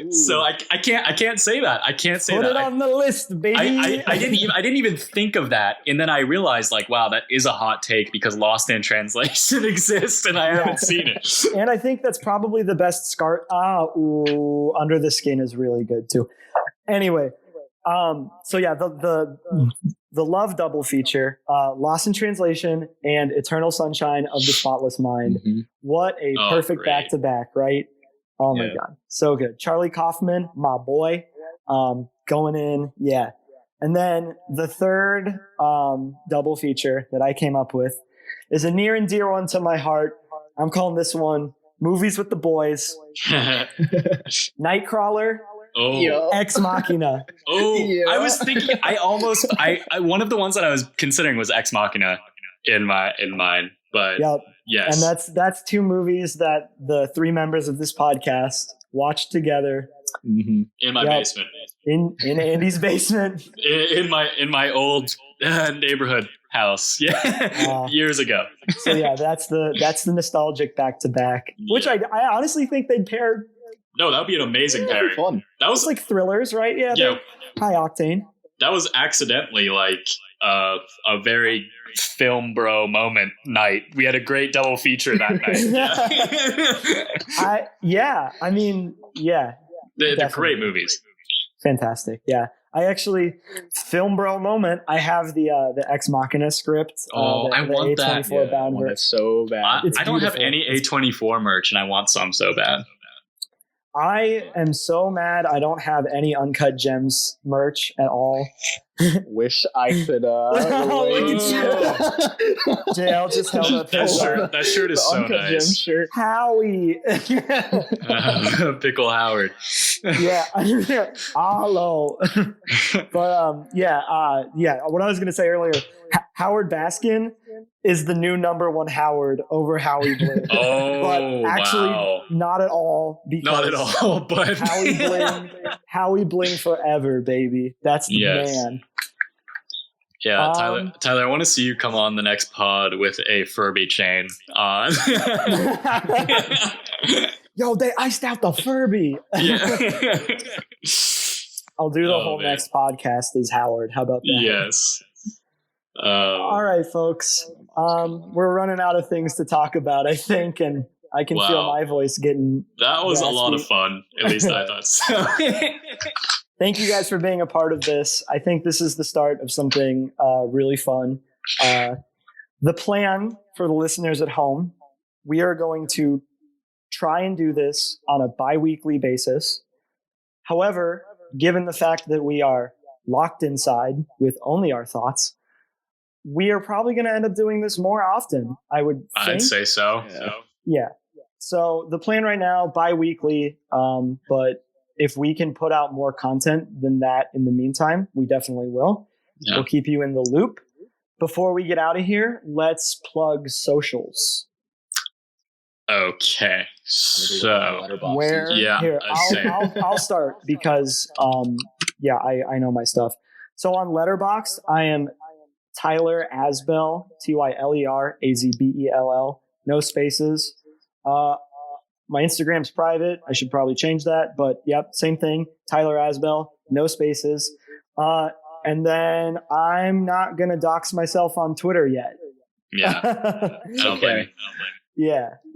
so I can't say that. I can't say Put that. it on the list, baby. I didn't even think of that, and then I realized like, wow, that is a hot take because Lost in Translation exists and I haven't seen it. And I think that's probably the best Scar. Under the Skin is really good too. Anyway, so yeah, the love double feature, Lost in Translation and Eternal Sunshine of the Spotless Mind. Mm-hmm. What a perfect great. back to back, right? Oh my God, so good. Charlie Kaufman, my boy, going in, yeah. And then the third double feature that I came up with is a near and dear one to my heart. I'm calling this one Movies with the Boys. Nightcrawler. Oh, Ex Machina. oh! Yeah. I was thinking. I one of the ones that I was considering was Ex Machina in mine, but Yep. yes, And that's two movies that the three members of this podcast watched together Mm-hmm. in my Yep. basement, in Andy's basement. in my old neighborhood house, years ago. So yeah, that's the nostalgic back to back, which I honestly think they'd pair. No, that would be an amazing pairing. Fun. That was It's like thrillers, right? Yeah, yeah, high octane. that was accidentally like a very film bro moment night. We had a great double feature that night. I mean, yeah, They're definitely. great movies. Fantastic. Yeah. I actually, film bro moment, I have the Ex Machina script. I want that. A24 bound Oh, version. that's so bad. It's I don't have beautiful. any A24 merch, and I want some so bad. I am so mad I don't have any Uncut Gems merch at all. Wish I could. Oh, look relate. at JL just held up That his shirt is The so Uncut Gem nice. shirt. Howie. Pickle Howard. Yeah. Hello. But what I was gonna say earlier, Howard Baskin is the new number one Howard over Howie Bling. Oh, But actually wow. not at all, because Not at all, but Howie Bling forever, baby. That's the Yes. man. Yeah, Tyler, I want to see you come on the next pod with a Furby chain on. Yo, they iced out the Furby. Yeah. I'll do the Oh, whole man. next podcast as Howard. How about that? Yes. All right, folks. We're running out of things to talk about, I think, and I can feel Wow. my voice getting. That was a lot of raspy. fun. At least I thought so. Thank you guys for being a part of this. I think this is the start of something really fun. The plan for the listeners at home, we are going to try and do this on a bi-weekly basis. However, given the fact that we are locked inside with only our thoughts, we are probably going to end up doing this more often, I would think. I'd say so. Yeah. Yeah. So the plan right now, bi-weekly, but if we can put out more content than that in the meantime, we definitely will. Yeah. We'll keep you in the loop. Before we get out of here, let's plug socials. Okay. So, Letterboxd. Where? Yeah, Here, same. I'll start because, I know my stuff. So on Letterboxd, I am Tyler Asbell, TylerAzbell, no spaces. My Instagram's private. I should probably change that, but yep, same thing. Tyler Asbell, no spaces. And then I'm not going to dox myself on Twitter yet. yeah. I don't blame Yeah. you.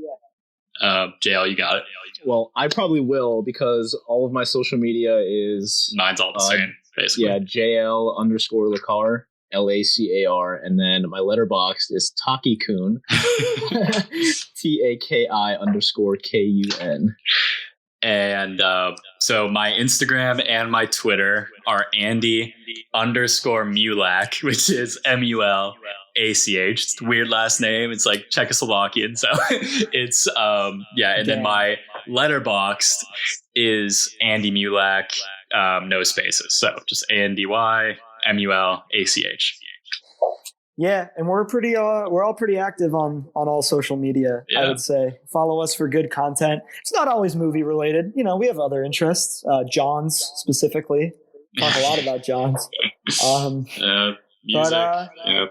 JL, you got it. Well, I probably will because all of my social media is Mine's all the same, basically. JL_Lacar, LACAR, and then my Letterboxd is Taki-kun, TAKI_KUN. And so my Instagram and my Twitter are Andy_Mulak, which is MULACH. It's a weird last name. It's like Czechoslovakian. So it's, and then my Letterboxd is Andy Mulak, no spaces. So just ANDYMULACH. Yeah, and we're all pretty active on all social media, I would say. Follow us for good content. It's not always movie related. You know, we have other interests. John's specifically. Talk a lot about John's.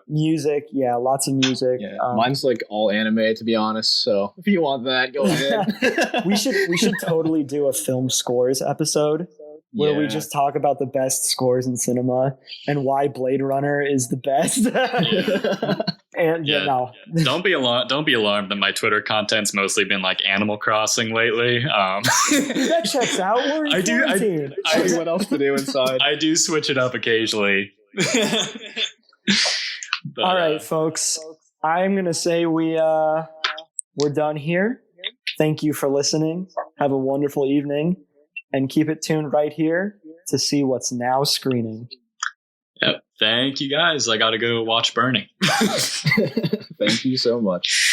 Music, lots of music. Yeah, mine's like all anime, to be honest. So if you want that, go ahead. we should totally do a film scores episode where we just talk about the best scores in cinema and why Blade Runner is the best. And don't be alarmed that my Twitter content's mostly been like Animal Crossing lately. That checks out. We're in quarantine. I what else to do inside? I do switch it up occasionally. But, all right, folks. I'm gonna say we're done here. Thank you for listening. Have a wonderful evening, and keep it tuned right here to see what's now screening. Yep. Thank you guys. I gotta go watch Burning. Thank you so much.